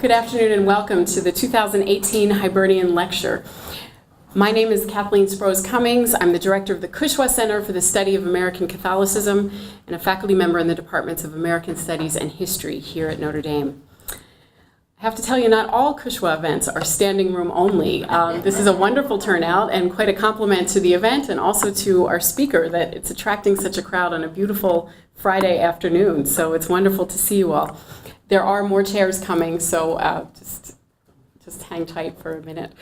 Good afternoon and welcome to the 2018 Hibernian Lecture. My name is Kathleen Sprose Cummings. I'm the director of the Cushwa Center for the Study of American Catholicism and a faculty member in the Departments of American Studies and History here at Notre Dame. I have to tell you, not all Cushwa events are standing room only. This is a wonderful turnout and quite a compliment to the event and also to our speaker that it's attracting such a crowd on a beautiful Friday afternoon. So it's wonderful to see you all. There are more chairs coming, so just hang tight for a minute.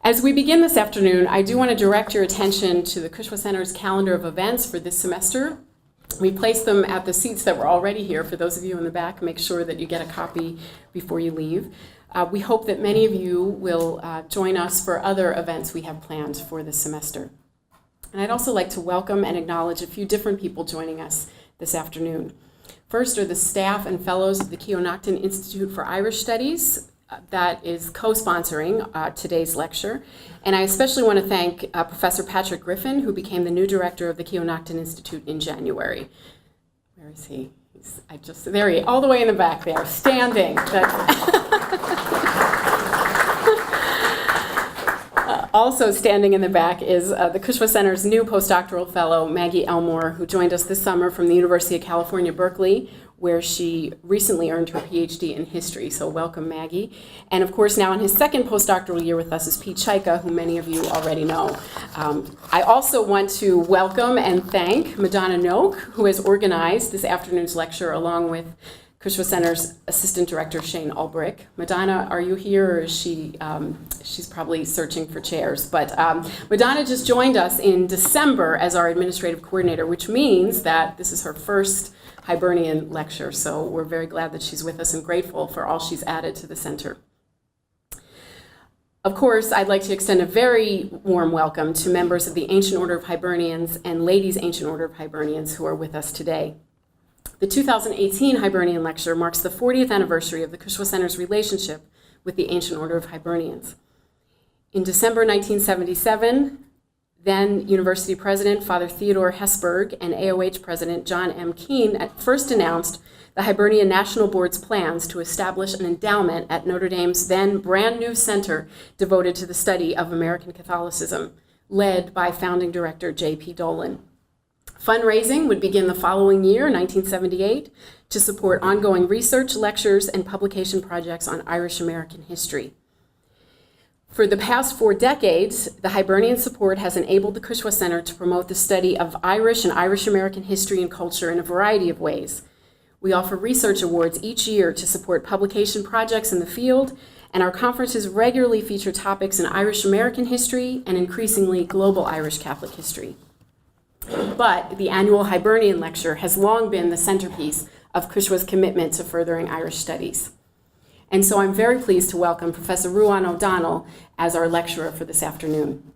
As we begin this afternoon, I do want to direct your attention to the Cushwa Center's calendar of events for this semester. We placed them at the seats that were already here. For those of you in the back, make sure that you get a copy before you leave. We hope that many of you will join us for other events we have planned for this semester. And I'd also like to welcome and acknowledge a few different people joining us this afternoon. First are the staff and fellows of the Keogh Nocton Institute for Irish Studies that is co-sponsoring today's lecture. And I especially want to thank Professor Patrick Griffin, who became the new director of the Keogh Nocton Institute in January. Where is he? There he is, all the way in the back there, standing. Also standing in the back is the Cushwa Center's new postdoctoral fellow, Maggie Elmore, who joined us this summer from the University of California, Berkeley, where she recently earned her PhD in history. So welcome, Maggie. And of course, now in his second postdoctoral year with us is Pete Chaika, who many of you already know. I also want to welcome and thank Madonna Noak, who has organized this afternoon's lecture along with Cushwa Center's Assistant Director, Shane Ulbrich. Madonna, are you here, or is she, she's probably searching for chairs. But Madonna just joined us in December as our administrative coordinator, which means that this is her first Hibernian lecture. So we're very glad that she's with us and grateful for all she's added to the center. Of course, I'd like to extend a very warm welcome to members of the Ancient Order of Hibernians and Ladies' Ancient Order of Hibernians who are with us today. The 2018 Hibernian Lecture marks the 40th anniversary of the Cushwa Center's relationship with the Ancient Order of Hibernians. In December 1977, then University President Father Theodore Hesburgh and AOH President John M. Keene first announced the Hibernian National Board's plans to establish an endowment at Notre Dame's then brand new center devoted to the study of American Catholicism, led by founding director J.P. Dolan. Fundraising would begin the following year, 1978, to support ongoing research, lectures, and publication projects on Irish American history. For the past 4 decades, the Hibernian support has enabled the Cushwa Center to promote the study of Irish and Irish American history and culture in a variety of ways. We offer research awards each year to support publication projects in the field, and our conferences regularly feature topics in Irish American history and increasingly global Irish Catholic history. But the annual Hibernian Lecture has long been the centerpiece of Cushwa's commitment to furthering Irish studies. And so I'm very pleased to welcome Professor Ruan O'Donnell as our lecturer for this afternoon.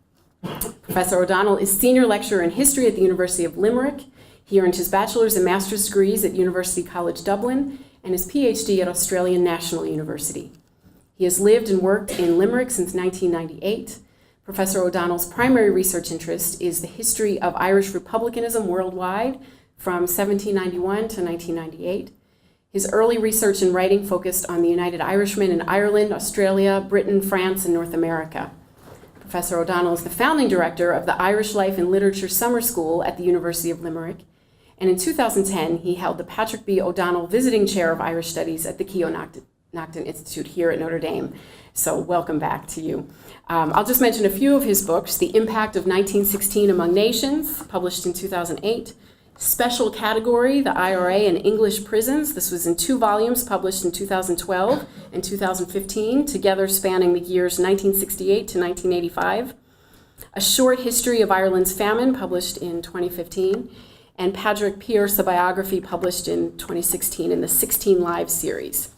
Professor O'Donnell is senior lecturer in history at the University of Limerick. He earned his bachelor's and master's degrees at University College Dublin and his PhD at Australian National University. He has lived and worked in Limerick since 1998. Professor O'Donnell's primary research interest is the history of Irish republicanism worldwide from 1791 to 1998. His early research and writing focused on the United Irishmen in Ireland, Australia, Britain, France, and North America. Professor O'Donnell is the founding director of the Irish Life and Literature Summer School at the University of Limerick. And in 2010, he held the Patrick B. O'Donnell Visiting Chair of Irish Studies at the Keogh Nocton Institute here at Notre Dame. So welcome back to you. I'll just mention a few of his books: The Impact of 1916 Among Nations, published in 2008, Special Category, the IRA in English Prisons. This was in 2 volumes published in 2012 and 2015, together spanning the years 1968 to 1985. A Short History of Ireland's Famine, published in 2015, and Padraig Pearse, a biography published in 2016 in the 16 Lives series.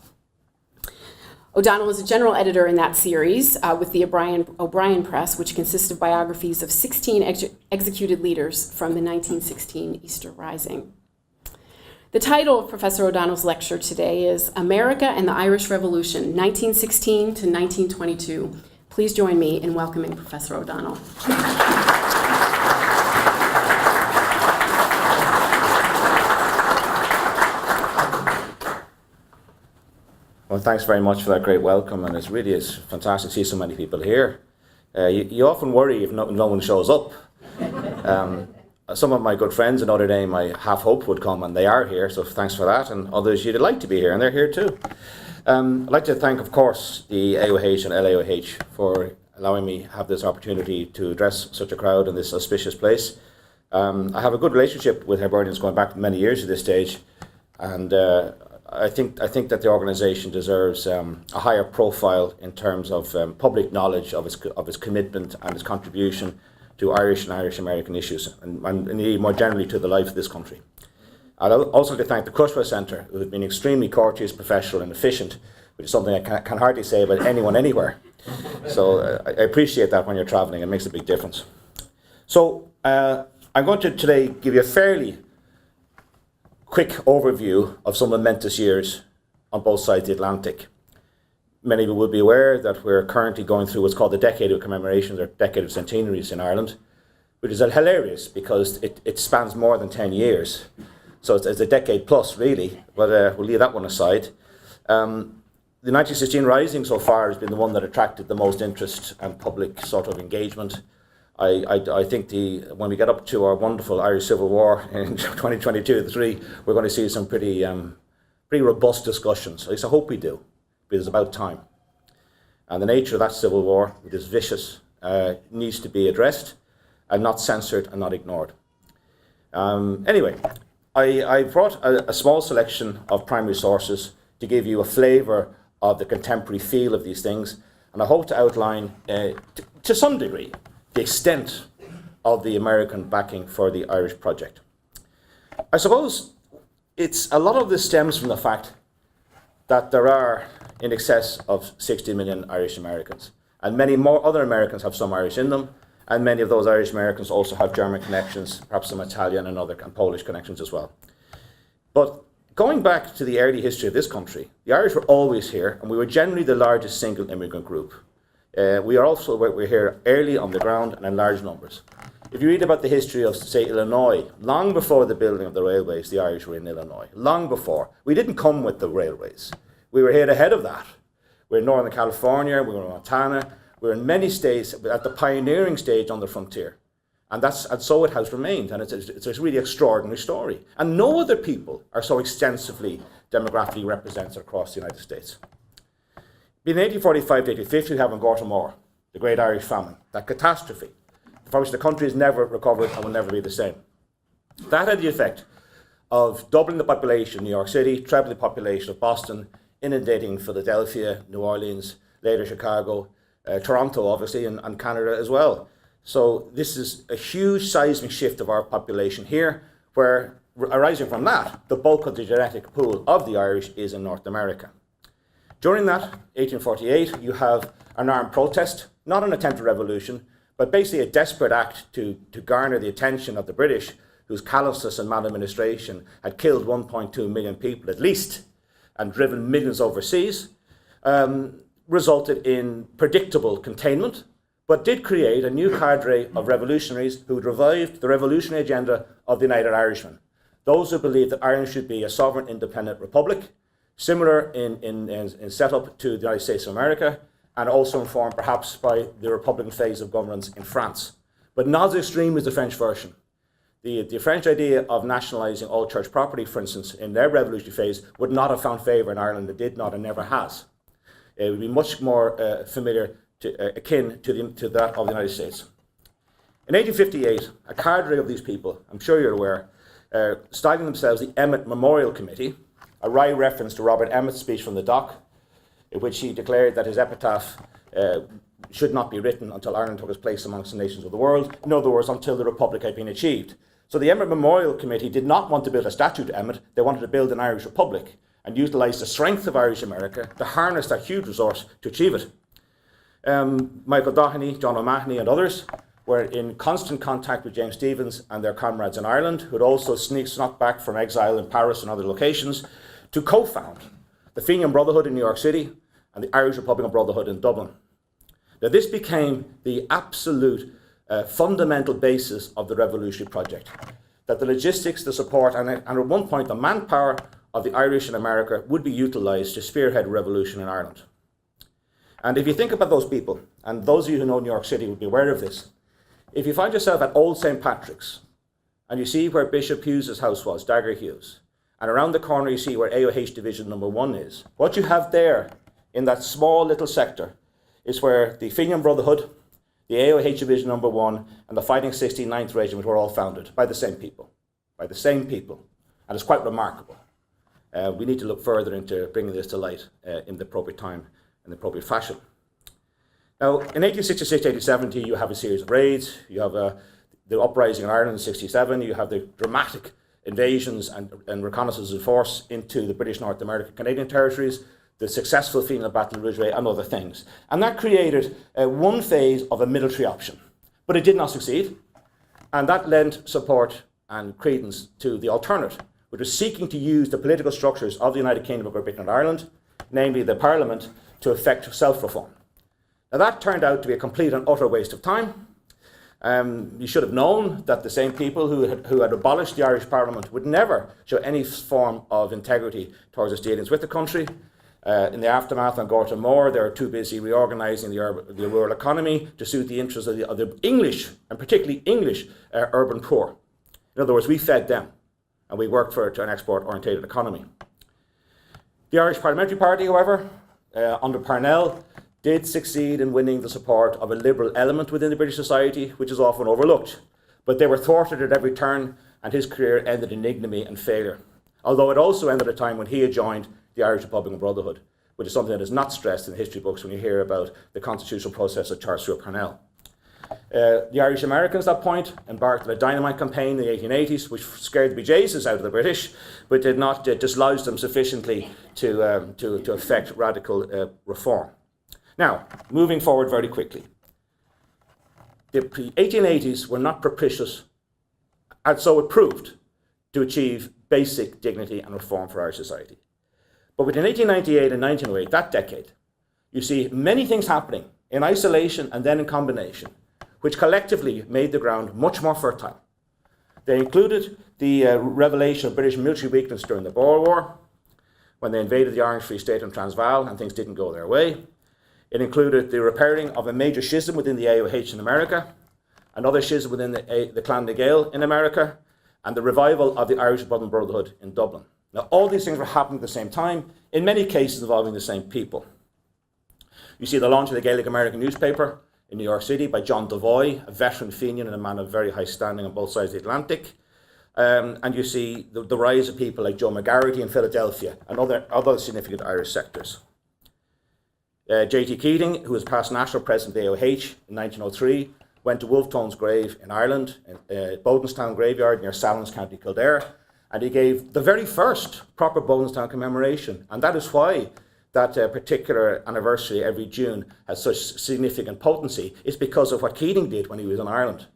O'Donnell was a general editor in that series with the O'Brien Press, which consists of biographies of 16 executed leaders from the 1916 Easter Rising. The title of Professor O'Donnell's lecture today is America and the Irish Revolution, 1916 to 1922. Please join me in welcoming Professor O'Donnell. Well, thanks very much for that great welcome, and it really is fantastic to see so many people here. You often worry if no one shows up. Some of my good friends in Notre Dame, I half hoped would come, and they are here, so thanks for that. And others, you'd like to be here, and they're here too. I'd like to thank, of course, the AOH and LAOH for allowing me to have this opportunity to address such a crowd in this auspicious place. I have a good relationship with Hibernians going back many years at this stage, and I think that the organisation deserves a higher profile in terms of public knowledge of its commitment and its contribution to Irish and Irish American issues, and indeed more generally to the life of this country. I'd also like to thank the Crushwell Centre, who have been extremely courteous, professional and efficient, which is something I can hardly say about anyone anywhere. So I appreciate that when you're travelling, it makes a big difference. So I'm going to today give you a fairly quick overview of some momentous years on both sides of the Atlantic. Many of you will be aware that we're currently going through what's called the Decade of Commemorations, or Decade of Centenaries in Ireland, which is hilarious because it spans more than 10 years. So it's a decade plus, really, but we'll leave that one aside. The 1916 Rising so far has been the one that attracted the most interest and public sort of engagement. I think when we get up to our wonderful Irish Civil War in 2022-3, we're going to see some pretty robust discussions. At least I hope we do, because it's about time. And the nature of that Civil War, which is vicious, needs to be addressed and not censored and not ignored. Anyway, I brought a small selection of primary sources to give you a flavour of the contemporary feel of these things, and I hope to outline, to some degree, the extent of the American backing for the Irish project. I suppose a lot of this stems from the fact that there are in excess of 60 million Irish Americans, and many more other Americans have some Irish in them, and many of those Irish Americans also have German connections, perhaps some Italian and Polish connections as well. But going back to the early history of this country, the Irish were always here, and we were generally the largest single immigrant group. We're here early on the ground and in large numbers. If you read about the history of, say, Illinois, long before the building of the railways, the Irish were in Illinois. Long before. We didn't come with the railways. We were here ahead of that. We're in Northern California, we were in Montana, we're in many states at the pioneering stage on the frontier. And so it has remained, and it's a really extraordinary story. And no other people are so extensively demographically represented across the United States. In 1845 to 1850, we have in Gortamore, the Great Irish Famine, that catastrophe, from which the country has never recovered and will never be the same. That had the effect of doubling the population of New York City, trebling the population of Boston, inundating Philadelphia, New Orleans, later Chicago, Toronto, obviously, and Canada as well. So this is a huge seismic shift of our population here, where, arising from that, the bulk of the genetic pool of the Irish is in North America. During that, 1848, you have an armed protest, not an attempted revolution, but basically a desperate act to garner the attention of the British, whose callousness and maladministration had killed 1.2 million people at least, and driven millions overseas, resulted in predictable containment, but did create a new cadre of revolutionaries who revived the revolutionary agenda of the United Irishmen. Those who believed that Ireland should be a sovereign, independent republic, similar in setup to the United States of America, and also informed perhaps by the Republican phase of governance in France, but not as extreme as the French version. The French idea of nationalising all church property, for instance, in their revolutionary phase, would not have found favour in Ireland. It did not and never has. It would be much more akin to that of the United States. In 1858, a cadre of these people, I'm sure you're aware, styling themselves the Emmett Memorial Committee, a wry reference to Robert Emmett's speech from the dock, in which he declared that his epitaph should not be written until Ireland took its place amongst the nations of the world. In other words, until the Republic had been achieved. So the Emmett Memorial Committee did not want to build a statue to Emmett, they wanted to build an Irish Republic and utilise the strength of Irish America to harness that huge resource to achieve it. Michael Doheny, John O'Mahony and others were in constant contact with James Stephens and their comrades in Ireland, who had also snuck back from exile in Paris and other locations, to co-found the Fenian Brotherhood in New York City and the Irish Republican Brotherhood in Dublin. Now this became the absolute fundamental basis of the revolutionary project, that the logistics, the support, and at one point the manpower of the Irish in America would be utilised to spearhead a revolution in Ireland. And if you think about those people, and those of you who know New York City would be aware of this, if you find yourself at Old St. Patrick's and you see where Bishop Hughes' house was, Dagger Hughes, and around the corner you see where AOH Division Number 1 is, what you have there in that small little sector is where the Fenian Brotherhood, the AOH Division Number 1 and the Fighting 69th Regiment were all founded by the same people. And it's quite remarkable. We need to look further into bringing this to light in the appropriate time and the appropriate fashion. Now, in 1866-1870, you have a series of raids. You have the uprising in Ireland in 67. You have the dramatic invasions and reconnaissance of force into the British North American Canadian territories, the successful Fenian Battle of Ridgeway, and other things. And that created one phase of a military option. But it did not succeed. And that lent support and credence to the alternate, which was seeking to use the political structures of the United Kingdom of Great Britain and Ireland, namely the Parliament, to effect self-reform. Now that turned out to be a complete and utter waste of time. You should have known that the same people who had abolished the Irish Parliament would never show any form of integrity towards its dealings with the country. In the aftermath on Gorton Moor, they were too busy reorganising the rural economy to suit the interests of the English, and particularly English, urban poor. In other words, we fed them, and we worked for an export-orientated economy. The Irish Parliamentary Party, however, under Parnell, did succeed in winning the support of a liberal element within the British society, which is often overlooked. But they were thwarted at every turn, and his career ended in ignominy and failure. Although it also ended at a time when he had joined the Irish Republican Brotherhood, which is something that is not stressed in the history books when you hear about the constitutional process of Charles Stewart Parnell. The Irish Americans at that point embarked on a dynamite campaign in the 1880s, which scared the bejesus out of the British, but did not dislodge them sufficiently to effect radical reform. Now, moving forward very quickly. The 1880s were not propitious, and so it proved, to achieve basic dignity and reform for Irish society. But between 1898 and 1908, that decade, you see many things happening in isolation and then in combination, which collectively made the ground much more fertile. They included the revelation of British military weakness during the Boer War, when they invaded the Orange Free State and Transvaal and things didn't go their way. It included the repairing of a major schism within the AOH in America, another schism within the Clan na Gael in America, and the revival of the Irish Republican Brotherhood in Dublin. Now, all these things were happening at the same time, in many cases involving the same people. You see the launch of the Gaelic American newspaper in New York City by John Devoy, a veteran Fenian and a man of very high standing on both sides of the Atlantic. And you see the rise of people like Joe McGarrity in Philadelphia and other significant Irish sectors. J.T. Keating, who was past national president of the AOH in 1903, went to Wolfetone's grave in Ireland, Bodenstown graveyard near Sallins, County Kildare, and he gave the very first proper Bodenstown commemoration. And that is why that particular anniversary every June has such significant potency. It's because of what Keating did when he was in Ireland.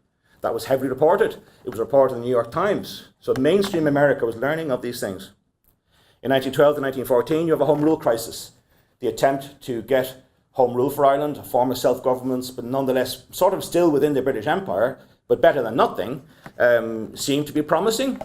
That was heavily reported. It was reported in the New York Times. So mainstream America was learning of these things. In 1912 to 1914, you have a Home Rule crisis. The attempt to get Home Rule for Ireland, a form of self-governance, but nonetheless sort of still within the British Empire, but better than nothing, seemed to be promising.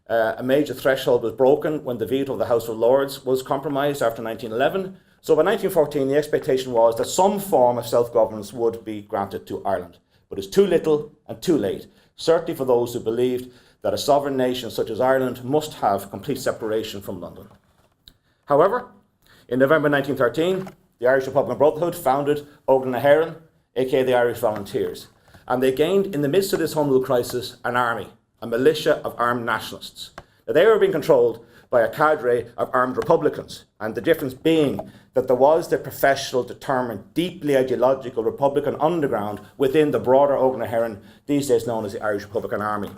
A major threshold was broken when the veto of the House of Lords was compromised after 1911. So by 1914, the expectation was that some form of self-governance would be granted to Ireland. But it's too little and too late, certainly for those who believed that a sovereign nation such as Ireland must have complete separation from London. However, in November 1913, the Irish Republican Brotherhood founded Óglaigh na hÉireann, aka the Irish Volunteers. And they gained, in the midst of this Home Rule crisis, an army, a militia of armed nationalists. Now, they were being controlled by a cadre of armed Republicans, and the difference being that there was the professional, determined, deeply ideological Republican underground within the broader Óglaigh na hÉireann, these days known as the Irish Republican Army.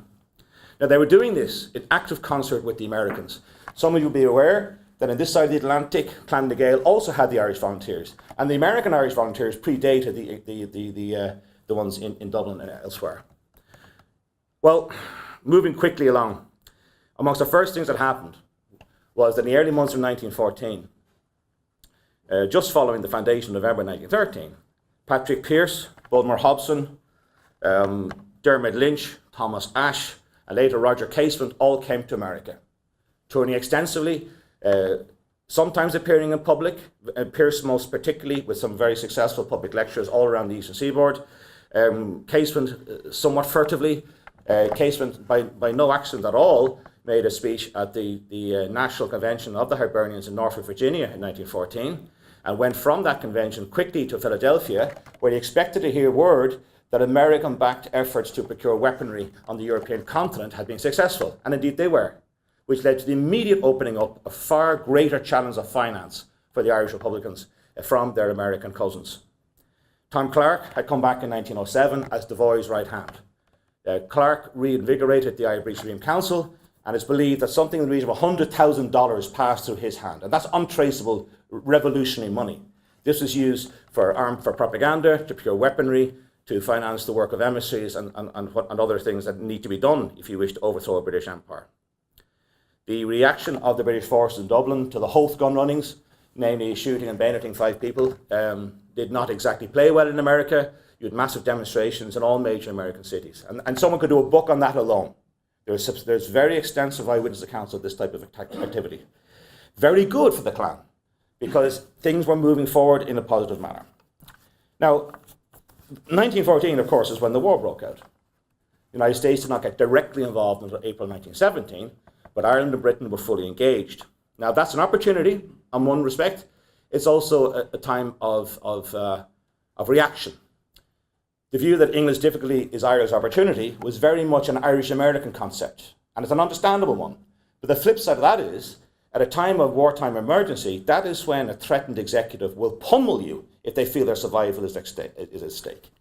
Now, they were doing this in active concert with the Americans. Some of you will be aware that on this side of the Atlantic, Clan na Gael also had the Irish Volunteers, and the American Irish Volunteers predated the ones in Dublin and elsewhere. Well, moving quickly along, amongst the first things that happened was that in the early months of 1914, just following the foundation of November 1913, Patrick Pearse, Bulmer Hobson, Dermot Lynch, Thomas Ashe, and later Roger Casement all came to America touring extensively, sometimes appearing in public, Pearse most particularly with some very successful public lectures all around the eastern seaboard. Casement somewhat furtively, Casement by no accident at all made a speech at the National Convention of the Hibernians in Norfolk, Virginia in 1914, and went from that convention quickly to Philadelphia, where he expected to hear word that American-backed efforts to procure weaponry on the European continent had been successful, and indeed they were, which led to the immediate opening up of far greater channels of finance for the Irish Republicans from their American cousins. Tom Clark had come back in 1907 as Devoy's right hand. Clark reinvigorated the Irish Supreme Council, and it's believed that something in the region of $100,000 passed through his hand, and that's untraceable revolutionary money. This was used for propaganda, to procure weaponry, to finance the work of emissaries and other things that need to be done if you wish to overthrow a British Empire. The reaction of the British forces in Dublin to the Howth gun runnings, namely shooting and bayoneting 5 people, did not exactly play well in America. You had massive demonstrations in all major American cities. And someone could do a book on that alone. There's very extensive eyewitness accounts of this type of activity. Very good for the Klan, because things were moving forward in a positive manner. Now, 1914, of course, is when the war broke out. The United States did not get directly involved until April 1917, but Ireland and Britain were fully engaged. Now, that's an opportunity in one respect. It's also a time of reaction. The view that England's difficulty is Ireland's opportunity was very much an Irish-American concept, and it's an understandable one. But the flip side of that is, at a time of wartime emergency, that is when a threatened executive will pummel you if they feel their survival is at stake.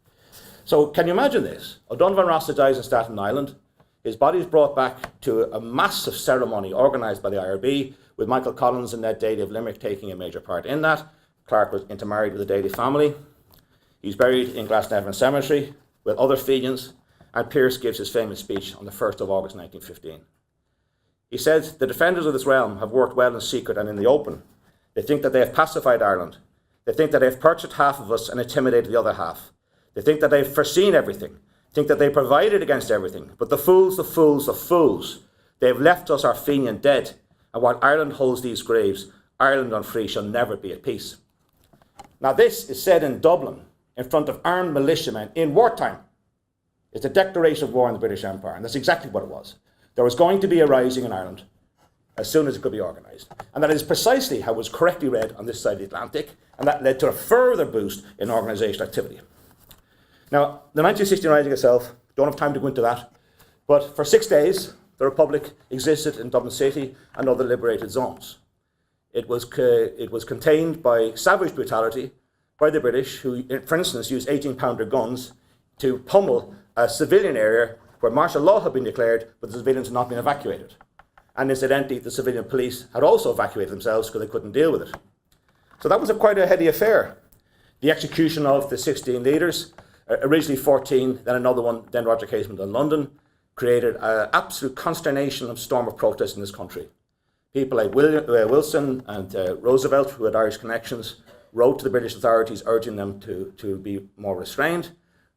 So can you imagine this? O'Donovan Rossiter dies in Staten Island. His body is brought back to a massive ceremony organised by the IRB, with Michael Collins and Ned Daly of Limerick taking a major part in that. Clark was intermarried with the Daly family. He's buried in Glasnevin Cemetery with other Fenians, and Pearse gives his famous speech on the 1st of August 1915. He said, "The defenders of this realm have worked well in secret and in the open. They think that they have pacified Ireland. They think that they have purchased half of us and intimidated the other half. They think that they have foreseen everything, think that they provided against everything. But the fools, the fools, the fools, they have left us our Fenian dead. And while Ireland holds these graves, Ireland unfree shall never be at peace." Now this is said in Dublin, in front of armed militiamen in wartime. It's a declaration of war on the British Empire, and that's exactly what it was. There was going to be a rising in Ireland as soon as it could be organised. And that is precisely how it was correctly read on this side of the Atlantic, and that led to a further boost in organisational activity. Now, the 1916 Rising itself, don't have time to go into that, but for 6 days, the Republic existed in Dublin City and other liberated zones. It was contained by savage brutality by the British, who, for instance, used 18-pounder guns to pummel a civilian area where martial law had been declared, but the civilians had not been evacuated. And incidentally, the civilian police had also evacuated themselves because they couldn't deal with it. So that was quite a heady affair. The execution of the 16 leaders, originally 14, then another one, then Roger Casement in London, created absolute consternation and storm of protest in this country. People like Wilson and Roosevelt, who had Irish connections, wrote to the British authorities urging them to be more restrained.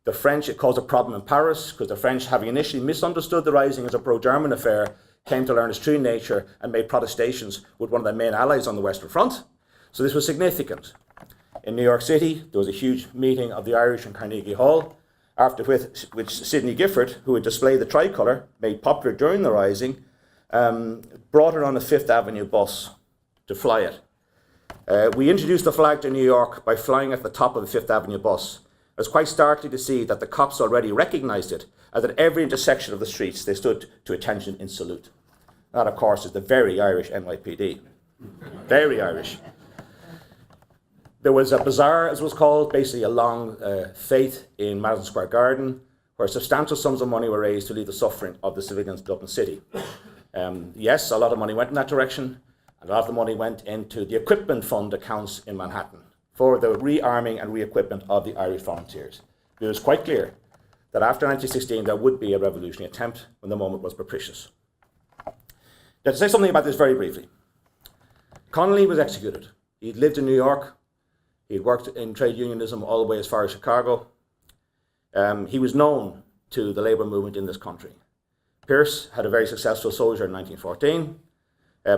The French, it caused a problem in Paris because the French, having initially misunderstood the Rising as a pro-German affair, came to learn its true nature and made protestations with one of their main allies on the Western Front. So this was significant. In New York City, there was a huge meeting of the Irish in Carnegie Hall, after which Sidney Gifford, who had displayed the tricolour, made popular during the Rising, brought it on a Fifth Avenue bus to fly it. We introduced the flag to New York by flying at the top of the Fifth Avenue bus. It was quite startling to see that the cops already recognised it, as at every intersection of the streets they stood to attention in salute. That, of course, is the very Irish NYPD. Very Irish. There was a bazaar, as it was called, basically a long fete in Madison Square Garden, where substantial sums of money were raised to relieve the suffering of the civilians of Dublin City. Yes, a lot of money went in that direction. A lot of the money went into the equipment fund accounts in Manhattan for the rearming and re-equipment of the Irish volunteers. It was quite clear that after 1916 there would be a revolutionary attempt when the moment was propitious. Now, to say something about this very briefly, Connolly was executed. He'd lived in New York. He'd worked in trade unionism all the way as far as Chicago. He was known to the labour movement in this country. Pearse had a very successful soldier in 1914.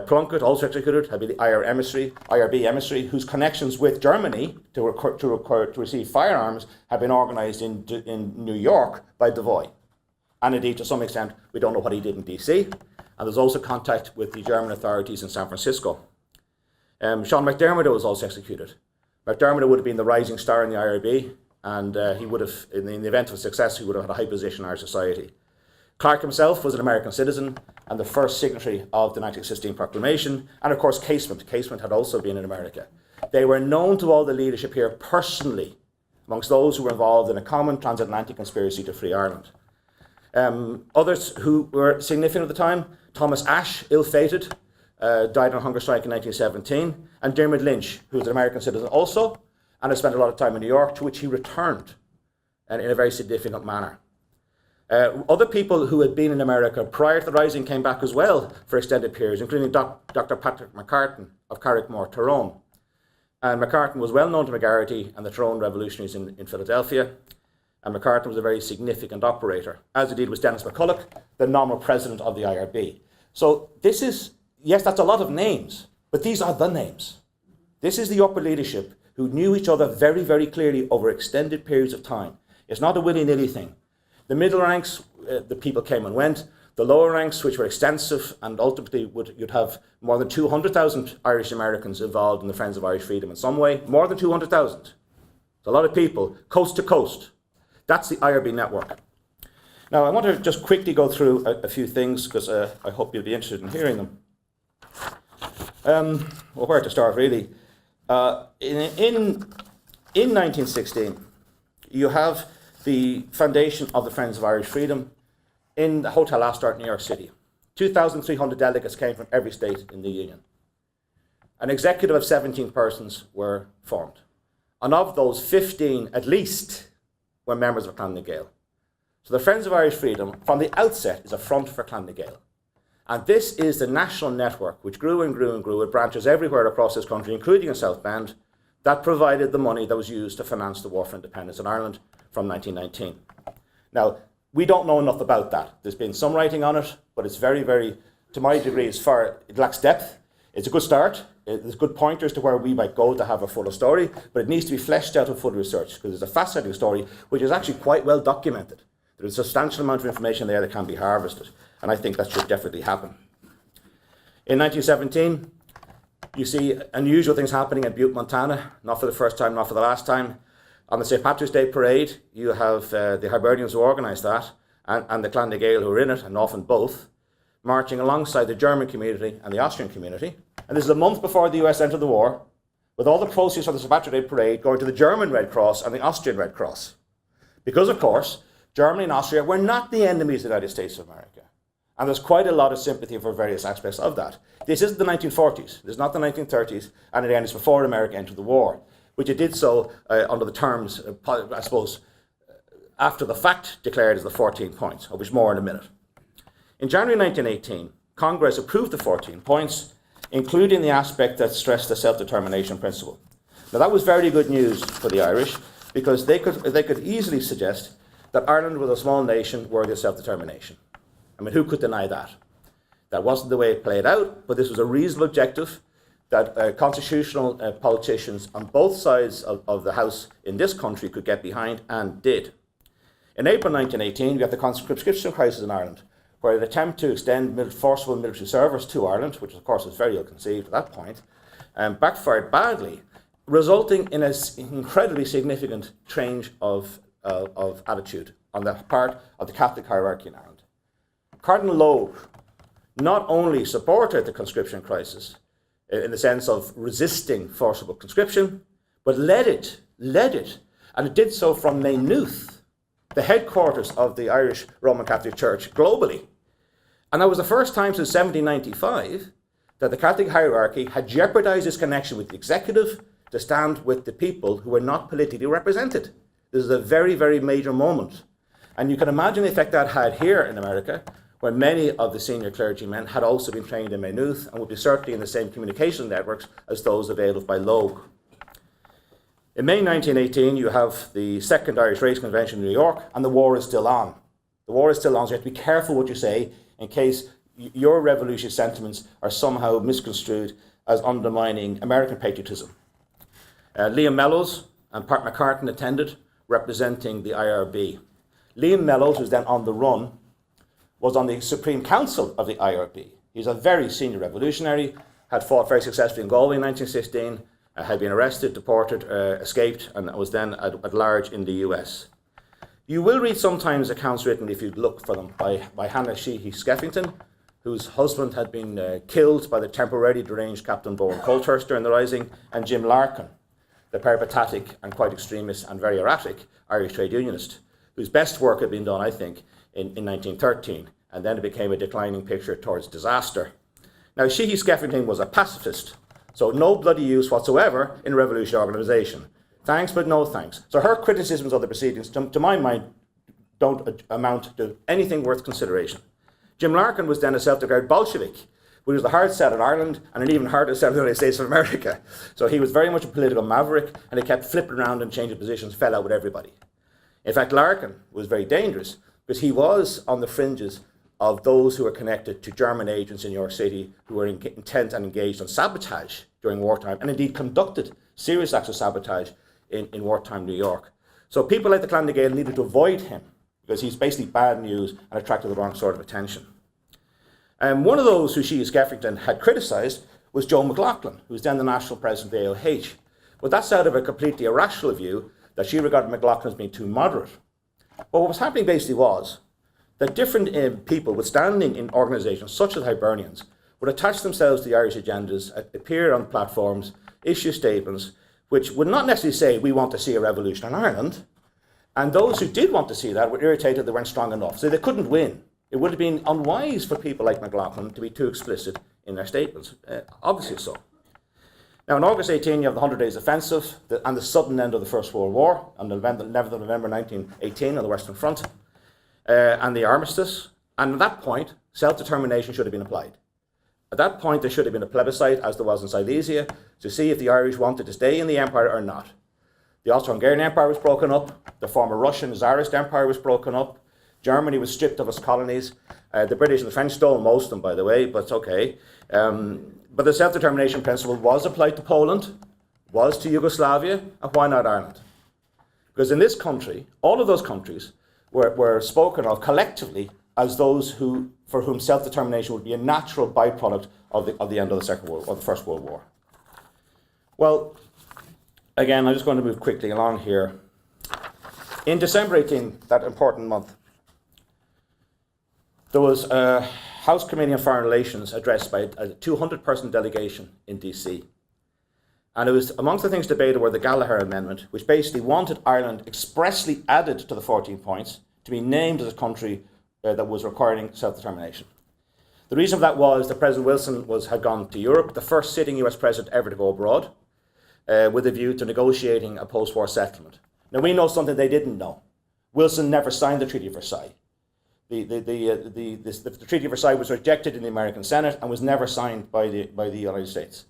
Plunkett, also executed, had been the IRB emissary, whose connections with Germany to receive firearms had been organised in New York by Devoy. And indeed, to some extent, we don't know what he did in DC. And there's also contact with the German authorities in San Francisco. Sean McDermott was also executed. McDermott would have been the rising star in the IRB, and he would have, in the event of success, he would have had a high position in our society. Clark himself was an American citizen and the first signatory of the 1916 proclamation, and of course Casement. Casement had also been in America. They were known to all the leadership here personally, amongst those who were involved in a common transatlantic conspiracy to free Ireland. Others who were significant at the time, Thomas Ashe, ill-fated, died on a hunger strike in 1917, and Dermot Lynch, who was an American citizen also, and had spent a lot of time in New York, to which he returned in a very significant manner. Other people who had been in America prior to the Rising came back as well for extended periods, including Dr. Patrick McCartan of Carrickmore, Tyrone. And McCartan was well known to McGarity and the Tyrone revolutionaries in Philadelphia. And McCartan was a very significant operator, as indeed was Dennis McCulloch, the nominal president of the IRB. So this is, yes, that's a lot of names, but these are the names. This is the upper leadership who knew each other very, very clearly over extended periods of time. It's not a willy-nilly thing. The middle ranks, the people came and went. The lower ranks, which were extensive, and ultimately you'd have more than 200,000 Irish Americans involved in the Friends of Irish Freedom in some way. More than 200,000. It's a lot of people, coast to coast. That's the IRB network. Now, I want to just quickly go through a few things, because I hope you'll be interested in hearing them. Well, where to start, really? In 1916, you have the foundation of the Friends of Irish Freedom in the Hotel Astor, New York City. 2,300 delegates came from every state in the Union. An executive of 17 persons were formed. And of those, 15 at least were members of Clan na Gael. So the Friends of Irish Freedom, from the outset, is a front for Clan na Gael. And this is the national network, which grew and grew and grew, with branches everywhere across this country, including in South Bend, that provided the money that was used to finance the War for Independence in Ireland from 1919. Now, we don't know enough about that. There's been some writing on it, but it's very, very, to my degree, it lacks depth. It's a good start. There's good pointers to where we might go to have a fuller story, but it needs to be fleshed out with full research, because it's a fascinating story, which is actually quite well documented. There's a substantial amount of information there that can be harvested, and I think that should definitely happen. In 1917, you see unusual things happening in Butte, Montana, not for the first time, not for the last time. On the St. Patrick's Day parade, you have the Hibernians who organised that, and the Clan na Gael who are in it, and often both, marching alongside the German community and the Austrian community. And this is a month before the US entered the war, with all the proceeds from the St. Patrick's Day parade going to the German Red Cross and the Austrian Red Cross. Because, of course, Germany and Austria were not the enemies of the United States of America. And there's quite a lot of sympathy for various aspects of that. This isn't the 1940s, this is not the 1930s, and again, it's before America entered the war, which it did so under the terms, I suppose, after the fact declared as the 14 points, of which more in a minute. In January 1918, Congress approved the 14 points, including the aspect that stressed the self-determination principle. Now that was very good news for the Irish, because they could easily suggest that Ireland was a small nation worthy of self-determination. I mean, who could deny that? That wasn't the way it played out, but this was a reasonable objective that constitutional politicians on both sides of the House in this country could get behind, and did. In April 1918, we had the conscription crisis in Ireland, where an attempt to extend forcible military service to Ireland, which of course was very ill-conceived at that point, backfired badly, resulting in an incredibly significant change of attitude on the part of the Catholic hierarchy in Ireland. Cardinal Logue not only supported the conscription crisis in the sense of resisting forcible conscription, but led it, and it did so from Maynooth, the headquarters of the Irish Roman Catholic Church globally. And that was the first time since 1795 that the Catholic hierarchy had jeopardized its connection with the executive to stand with the people who were not politically represented. This is a very, very major moment. And you can imagine the effect that had here in America, where many of the senior clergymen had also been trained in Maynooth and would be certainly in the same communication networks as those available by Logue. In May 1918, you have the Second Irish Race Convention in New York, and the war is still on. The war is still on, so you have to be careful what you say in case your revolutionary sentiments are somehow misconstrued as undermining American patriotism. Liam Mellows and Pat McCartan attended, representing the IRB. Liam Mellows, who's then on the run, was on the Supreme Council of the IRB. He's a very senior revolutionary, had fought very successfully in Galway in 1916, had been arrested, deported, escaped, and was then at large in the US. You will read sometimes accounts written, if you look for them, by Hannah Sheehy Skeffington, whose husband had been killed by the temporarily deranged Captain Bowen Colthurst during the Rising, and Jim Larkin, the peripatetic and quite extremist and very erratic Irish trade unionist, whose best work had been done, I think, in 1913, and then it became a declining picture towards disaster. Now, Sheehy Skeffington was a pacifist, so no bloody use whatsoever in a revolutionary organisation. Thanks, but no thanks. So her criticisms of the proceedings, to my mind, don't amount to anything worth consideration. Jim Larkin was then a self-declared Bolshevik, which was a hard sell in Ireland and an even harder sell in the United States of America. So he was very much a political maverick, and he kept flipping around and changing positions, fell out with everybody. In fact, Larkin was very dangerous because he was on the fringes of those who were connected to German agents in New York City who were intent and engaged on sabotage during wartime, and indeed conducted serious acts of sabotage in wartime New York. So people like the Clan na Gael needed to avoid him because he's basically bad news and attracted the wrong sort of attention. One of those who Sheehy Skeffington had criticised was Joe McLaughlin, who was then the national president of the AOH. But that's out of a completely irrational view that she regarded McLaughlin as being too moderate. But what was happening basically was that different people withstanding in organisations such as Hibernians would attach themselves to the Irish agendas, appear on platforms, issue statements, which would not necessarily say, we want to see a revolution in Ireland. And those who did want to see that were irritated they weren't strong enough. So they couldn't win. It would have been unwise for people like McLaughlin to be too explicit in their statements. Obviously so. Now, in August 18, you have the 100 Days Offensive and the sudden end of the First World War on November 1918 on the Western Front, and the armistice. And at that point, self-determination should have been applied. At that point, there should have been a plebiscite, as there was in Silesia, to see if the Irish wanted to stay in the empire or not. The Austro-Hungarian Empire was broken up. The former Russian Tsarist Empire was broken up. Germany was stripped of its colonies. The British and the French stole most of them, by the way, but it's okay. But the self-determination principle was applied to Poland, was to Yugoslavia, and why not Ireland? Because in this country, all of those countries were spoken of collectively as those for whom self-determination would be a natural byproduct of the end of the First World War. Well, again, I'm just going to move quickly along here. In December 18, that important month, there was a House Committee on Foreign Relations addressed by a 200-person delegation in DC. And it was, amongst the things debated were the Gallagher Amendment, which basically wanted Ireland expressly added to the 14 points to be named as a country that was requiring self-determination. The reason for that was that President Wilson had gone to Europe, the first sitting US president ever to go abroad, with a view to negotiating a post-war settlement. Now, we know something they didn't know. Wilson never signed the Treaty of Versailles. The Treaty of Versailles was rejected in the American Senate and was never signed by the United States.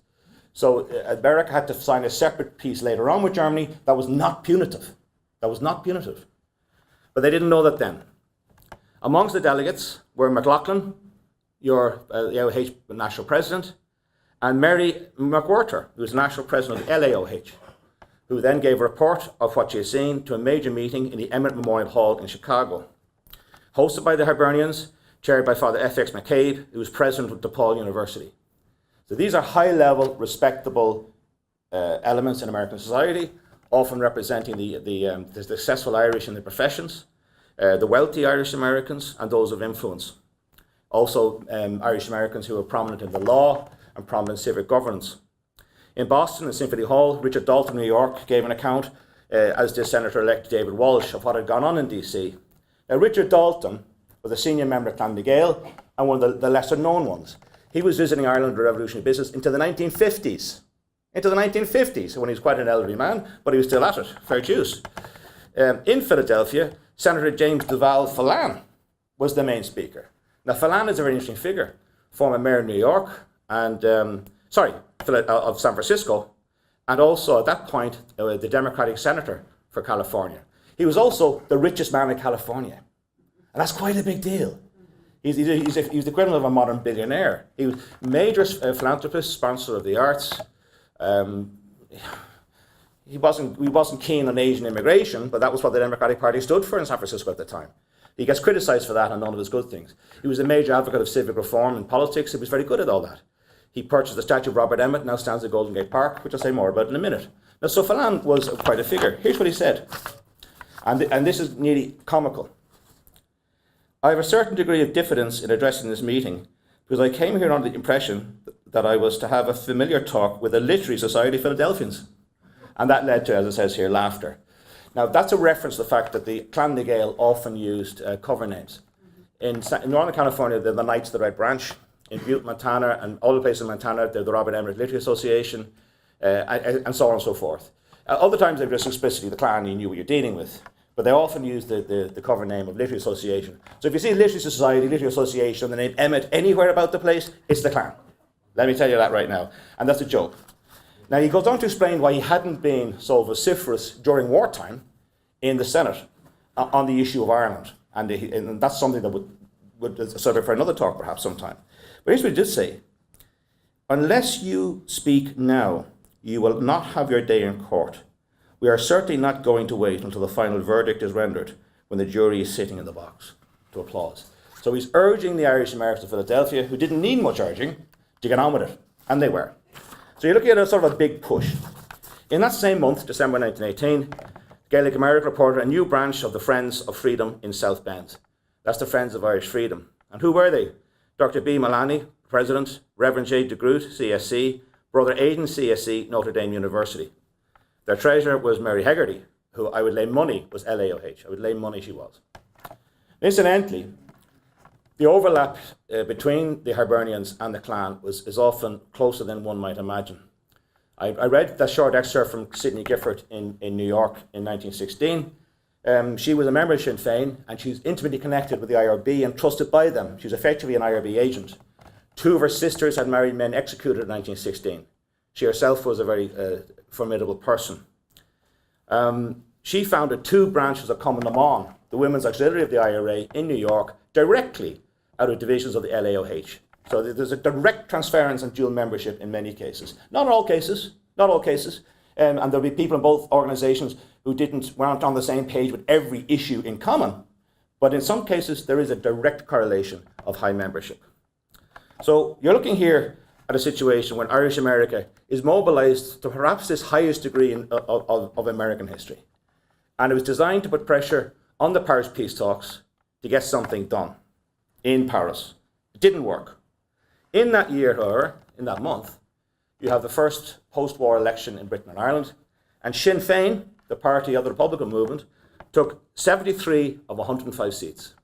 So America had to sign a separate piece later on with Germany that was not punitive. But they didn't know that then. Amongst the delegates were McLaughlin, the AOH national president, and Mary McWhirter, who was national president of the LAOH, who then gave a report of what she had seen to a major meeting in the Emmett Memorial Hall in Chicago. Hosted by the Hibernians, chaired by Father F.X. McCabe, who was president of DePaul University. So these are high-level, respectable elements in American society, often representing the successful Irish in their professions, the wealthy Irish Americans, and those of influence. Also, Irish Americans who are prominent in the law and prominent in civic governance. In Boston, in Symphony Hall, Richard Dalton, New York, gave an account, as did Senator-elect David Walsh, of what had gone on in D.C. Now, Richard Dalton was a senior member of Clan na Gael and one of the lesser-known ones. He was visiting Ireland with revolutionary business into the 1950s. When he was quite an elderly man, but he was still at it, fair dues. In Philadelphia, Senator James Duval Phelan was the main speaker. Now, Phelan is a very interesting figure, former mayor of New York, and of San Francisco, and also at that point, the Democratic senator for California. He was also the richest man in California. And that's quite a big deal. He's the equivalent of a modern billionaire. He was major philanthropist, sponsor of the arts. He wasn't keen on Asian immigration, but that was what the Democratic Party stood for in San Francisco at the time. He gets criticised for that and none of his good things. He was a major advocate of civic reform in politics. He was very good at all that. He purchased the statue of Robert Emmet, now stands at Golden Gate Park, which I'll say more about in a minute. Now, so Phelan was quite a figure. Here's what he said, and this is nearly comical. I have a certain degree of diffidence in addressing this meeting because I came here under the impression that I was to have a familiar talk with the Literary Society of Philadelphians. And that led to, as it says here, laughter. Now, that's a reference to the fact that the Clan na Gael often used cover names. In Northern California, they're the Knights of the Red Branch. In Butte, Montana, and all the places in Montana, they're the Robert Emmet Literary Association, and so on and so forth. Other times, they're just explicitly the clan, you knew what you're dealing with. But they often use the cover name of Literary Association. So if you see Literary Society, Literary Association, the name Emmet anywhere about the place, it's the clan. Let me tell you that right now. And that's a joke. Now, he goes on to explain why he hadn't been so vociferous during wartime in the Senate on the issue of Ireland. And that's something that would subject for another talk perhaps sometime. But here's what he did say. Unless you speak now, you will not have your day in court. We are certainly not going to wait until the final verdict is rendered when the jury is sitting in the box. To applause. So he's urging the Irish Americans of Philadelphia, who didn't need much urging, to get on with it. And they were. So you're looking at a sort of a big push. In that same month, December 1918, Gaelic America reported a new branch of the Friends of Freedom in South Bend. That's the Friends of Irish Freedom. And who were they? Dr. B. Malani, President, Reverend J. DeGroot, CSC, Brother Aidan, CSC, Notre Dame University. Their treasurer was Mary Hegarty, who I would lay money was LAOH. I would lay money she was. Incidentally, the overlap between the Hibernians and the clan is often closer than one might imagine. I read that short excerpt from Sidney Gifford in New York in 1916. She was a member of Sinn Féin, and she's intimately connected with the IRB and trusted by them. She was effectively an IRB agent. Two of her sisters had married men executed in 1916. She herself was a very formidable person. She founded two branches of Cumann na mBan, the women's auxiliary of the IRA in New York, directly out of divisions of the LAOH. So there's a direct transference and dual membership in many cases. Not all cases. And there'll be people in both organizations who weren't on the same page with every issue in common. But in some cases, there is a direct correlation of high membership. So you're looking here at a situation when Irish America is mobilized to perhaps this highest degree of American history. And it was designed to put pressure on the Paris peace talks to get something done in Paris. It didn't work. In that year, however, in that month, you have the first post-war election in Britain and Ireland, and Sinn Féin, the party of the Republican movement, took 73 of 105 seats.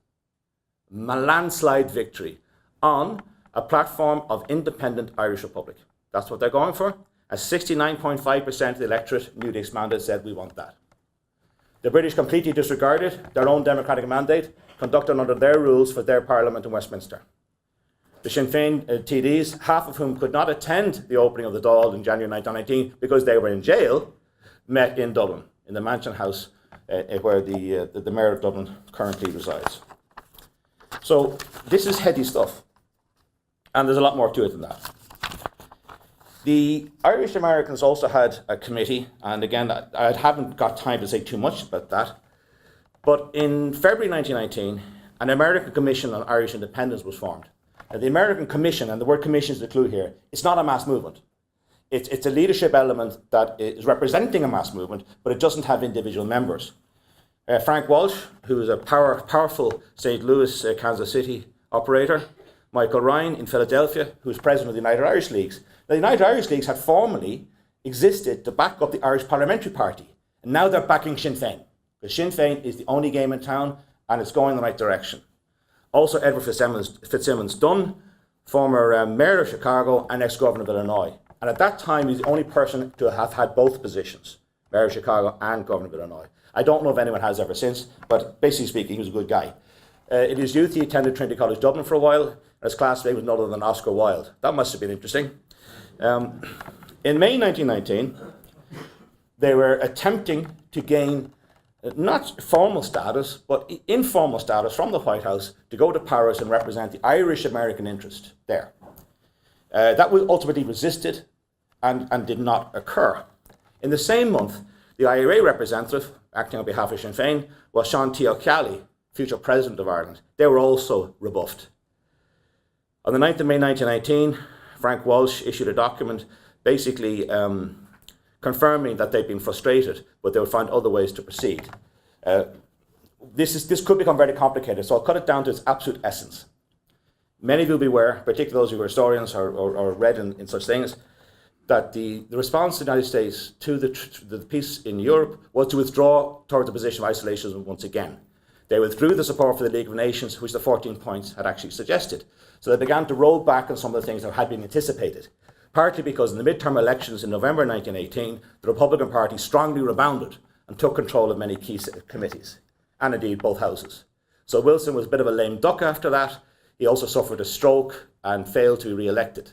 A landslide victory on a platform of independent Irish Republic. That's what they're going for. And 69.5% of the electorate knew this mandate, said we want that. The British completely disregarded their own democratic mandate, conducted under their rules for their parliament in Westminster. The Sinn Féin TDs, half of whom could not attend the opening of the Dáil in January 1919 because they were in jail, met in Dublin, in the Mansion House where the Mayor of Dublin currently resides. So this is heady stuff. And there's a lot more to it than that. The Irish Americans also had a committee, and again, I haven't got time to say too much about that, but in February 1919, an American Commission on Irish Independence was formed. Now, the American Commission, and the word commission is the clue here, it's not a mass movement. It's a leadership element that is representing a mass movement, but it doesn't have individual members. Frank Walsh, who is a powerful St. Louis, Kansas City operator, Michael Ryan in Philadelphia, who is president of the United Irish Leagues. The United Irish Leagues had formerly existed to back up the Irish Parliamentary Party, and now they're backing Sinn Féin. Because Sinn Féin is the only game in town, and it's going in the right direction. Also, Edward Fitzsimmons Dunn, former mayor of Chicago and ex-governor of Illinois. And at that time, he's the only person to have had both positions, mayor of Chicago and governor of Illinois. I don't know if anyone has ever since, but basically speaking, he was a good guy. In his youth, he attended Trinity College Dublin for a while, and his classmate was none other than Oscar Wilde. That must have been interesting. In May 1919, they were attempting to gain not formal status, but informal status from the White House to go to Paris and represent the Irish-American interest there. That was ultimately resisted and did not occur. In the same month, the IRA representative, acting on behalf of Sinn Féin, was Sean T. O'Kelly, future President of Ireland. They were also rebuffed. On the 9th of May 1919, Frank Walsh issued a document basically confirming that they'd been frustrated, but they would find other ways to proceed. This could become very complicated, so I'll cut it down to its absolute essence. Many of you will be aware, particularly those who are historians or read in such things, that the response of the United States to the peace in Europe was to withdraw towards a position of isolation once again. They withdrew the support for the League of Nations, which the 14 points had actually suggested. So they began to roll back on some of the things that had been anticipated, partly because in the midterm elections in November 1918, the Republican Party strongly rebounded and took control of many key committees, and indeed both houses. So Wilson was a bit of a lame duck after that. He also suffered a stroke and failed to be re-elected.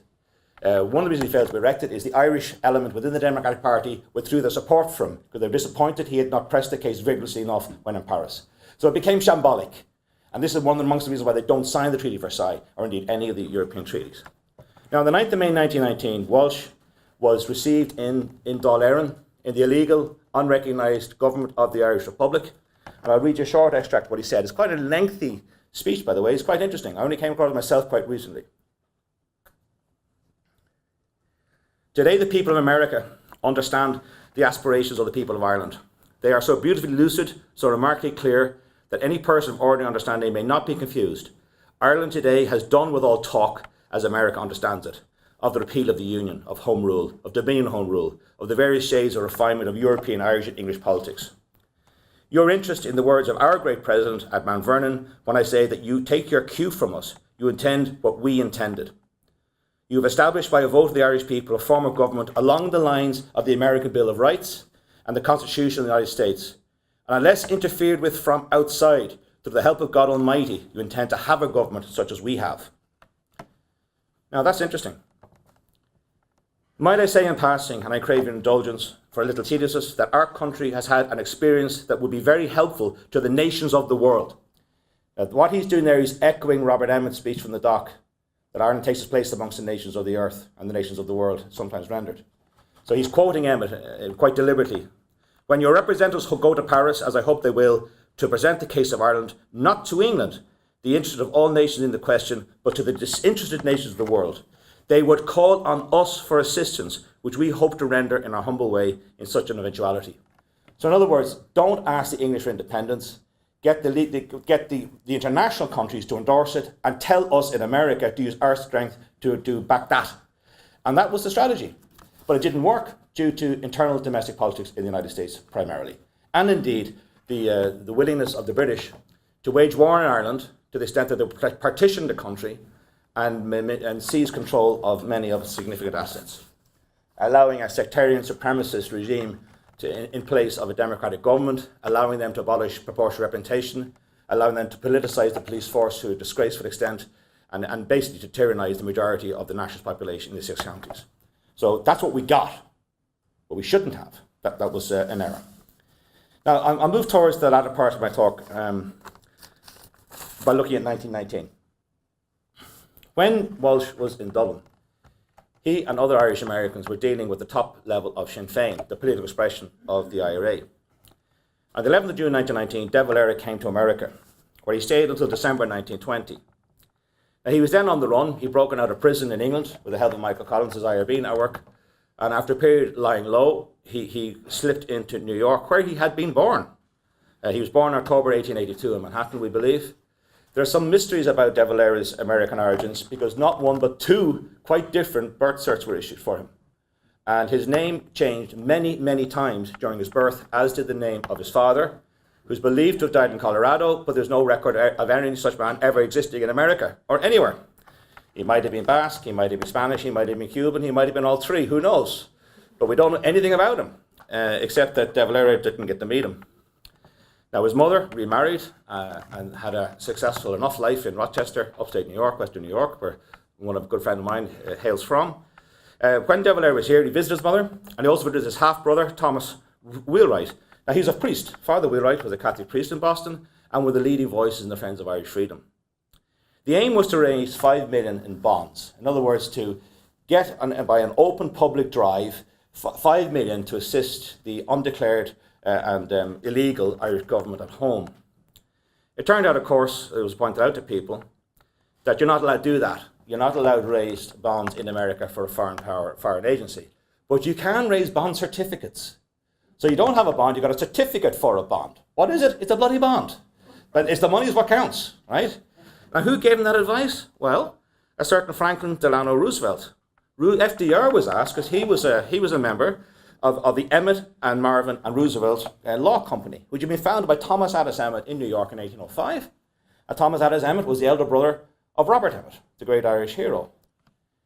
One of the reasons he failed to be elected is the Irish element within the Democratic Party withdrew their support from him because they were disappointed he had not pressed the case vigorously enough when in Paris. So it became shambolic. And this is one amongst the reasons why they don't sign the Treaty of Versailles or indeed any of the European treaties. Now, on the 9th of May 1919, Walsh was received in Dáil Éireann in the illegal, unrecognised government of the Irish Republic. And I'll read you a short extract of what he said. It's quite a lengthy speech, by the way. It's quite interesting. I only came across it myself quite recently. Today, the people of America understand the aspirations of the people of Ireland. They are so beautifully lucid, so remarkably clear, that any person of ordinary understanding may not be confused. Ireland today has done with all talk as America understands it, of the repeal of the Union, of Home Rule, of Dominion Home Rule, of the various shades of refinement of European, Irish and English politics. Your interest in the words of our great president at Mount Vernon, when I say that you take your cue from us, you intend what we intended. You have established by a vote of the Irish people a form of government along the lines of the American Bill of Rights and the Constitution of the United States. And unless interfered with from outside, through the help of God Almighty, you intend to have a government such as we have. Now that's interesting. Might I say in passing, and I crave your indulgence for a little tediousness, that our country has had an experience that would be very helpful to the nations of the world. Now, what he's doing there is echoing Robert Emmet's speech from the dock, that Ireland takes its place amongst the nations of the earth and the nations of the world, sometimes rendered. So he's quoting Emmet quite deliberately. When your representatives go to Paris, as I hope they will, to present the case of Ireland, not to England, the interest of all nations in the question, but to the disinterested nations of the world, they would call on us for assistance, which we hope to render in our humble way in such an eventuality. So in other words, don't ask the English for independence, get the international countries to endorse it, and tell us in America to use our strength to back that. And that was the strategy. But it didn't work due to internal domestic politics in the United States primarily. And indeed, the willingness of the British to wage war in Ireland to the extent that they partitioned the country and seized control of many of its significant assets, allowing a sectarian supremacist regime in place of a democratic government, allowing them to abolish proportional representation, allowing them to politicize the police force to a disgraceful extent, and basically to tyrannize the majority of the nationalist population in the 6 counties. So that's what we got, but we shouldn't have. That was an error. Now, I'll move towards the latter part of my talk by looking at 1919. When Walsh was in Dublin, he and other Irish Americans were dealing with the top level of Sinn Féin, the political expression of the IRA. On the 11th of June 1919, De Valera came to America, where he stayed until December 1920. Now, he was then on the run. He'd broken out of prison in England with the help of Michael Collins' IRB network, and after a period lying low, he slipped into New York, where he had been born. He was born in October 1882 in Manhattan, we believe. There are some mysteries about De Valera's American origins because not one but 2 quite different birth certs were issued for him. And his name changed many, many times during his birth, as did the name of his father, who's believed to have died in Colorado, but there's no record of any such man ever existing in America or anywhere. He might have been Basque, he might have been Spanish, he might have been Cuban, he might have been all 3, who knows? But we don't know anything about him, except that De Valera didn't get to meet him. Now, his mother remarried and had a successful enough life in Rochester, upstate New York, western New York, where one of a good friend of mine hails from. When De Valera was here, he visited his mother, and he also visited his half-brother, Thomas Wheelwright, Now, he was a priest. Father Wheelwright was a Catholic priest in Boston and were the leading voices in the Friends of Irish Freedom. The aim was to raise 5 million in bonds. In other words, to get, by an open public drive, 5 million to assist the undeclared and illegal Irish government at home. It turned out, of course, it was pointed out to people, that you're not allowed to do that. You're not allowed to raise bonds in America for a foreign agency. But you can raise bond certificates. So you don't have a bond, you've got a certificate for a bond. What is it? It's a bloody bond. But it's the money is what counts, right? Now, who gave him that advice? Well, a certain Franklin Delano Roosevelt. FDR was asked, because he was a member of the Emmett and Marvin and Roosevelt Law Company, which had been founded by Thomas Addis Emmet in New York in 1805. And Thomas Addis Emmet was the elder brother of Robert Emmet, the great Irish hero.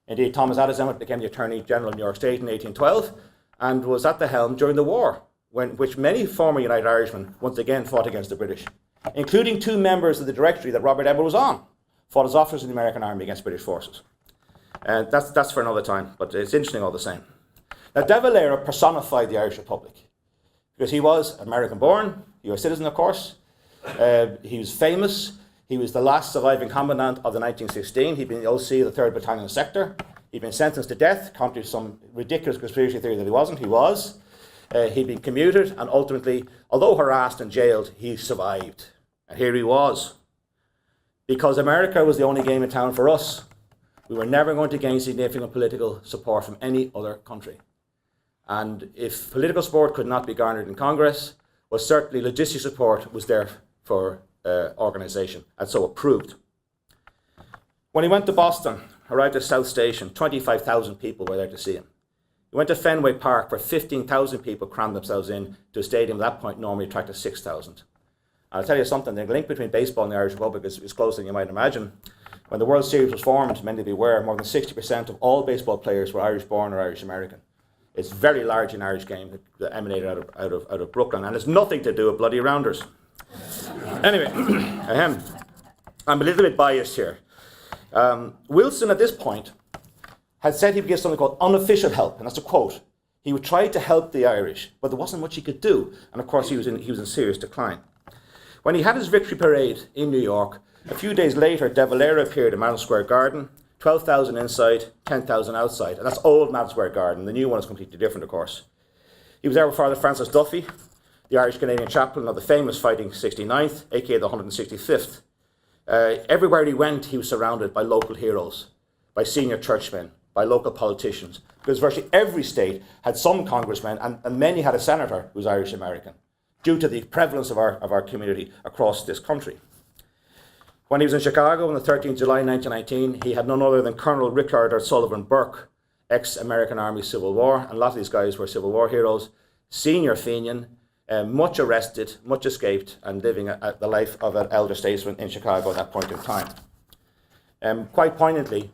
Indeed, Thomas Addis Emmet became the Attorney General of New York State in 1812 and was at the helm during the war, which many former United Irishmen once again fought against the British, including 2 members of the directory that Robert Emmet was on, fought as officers in the American Army against British forces. And that's for another time, but it's interesting all the same. Now, De Valera personified the Irish Republic because he was American born, he was a citizen, of course. He was famous. He was the last surviving commandant of the 1916. He'd been the OC of the 3rd Battalion Sector. He'd been sentenced to death, contrary to some ridiculous conspiracy theory that he wasn't. He was. He'd been commuted, and ultimately, although harassed and jailed, he survived. And here he was. Because America was the only game in town for us. We were never going to gain significant political support from any other country. And if political support could not be garnered in Congress, well, certainly logistic support was there for organisation, and so it proved. When he went to Boston, arrived at South Station, 25,000 people were there to see him. He went to Fenway Park, where 15,000 people crammed themselves in to a stadium at that point normally attracted 6,000. And I'll tell you something, the link between baseball and the Irish Republic is closer than you might imagine. When the World Series was formed, many of you were, more than 60% of all baseball players were Irish born or Irish American. It's very large in Irish game that emanated out of Brooklyn, and it's nothing to do with bloody rounders. Anyway, I'm a little bit biased here. Wilson at this point had said he would give something called unofficial help, and that's a quote. He would try to help the Irish, but there wasn't much he could do, and of course he was in serious decline. When he had his victory parade in New York, a few days later, De Valera appeared in Madison Square Garden, 12,000 inside, 10,000 outside, and that's old Madison Square Garden. The new one is completely different, of course. He was there with Father Francis Duffy, the Irish-Canadian chaplain of the famous Fighting 69th, aka the 165th. Everywhere he went, he was surrounded by local heroes, by senior churchmen, by local politicians, because virtually every state had some congressman, and many had a senator who was Irish-American, due to the prevalence of our community across this country. When he was in Chicago on the 13th of July 1919, he had none other than Colonel Rickard Sullivan Burke, ex-American Army Civil War, and a lot of these guys were Civil War heroes, senior Fenian, much arrested, much escaped, and living the life of an elder statesman in Chicago at that point in time. Quite poignantly,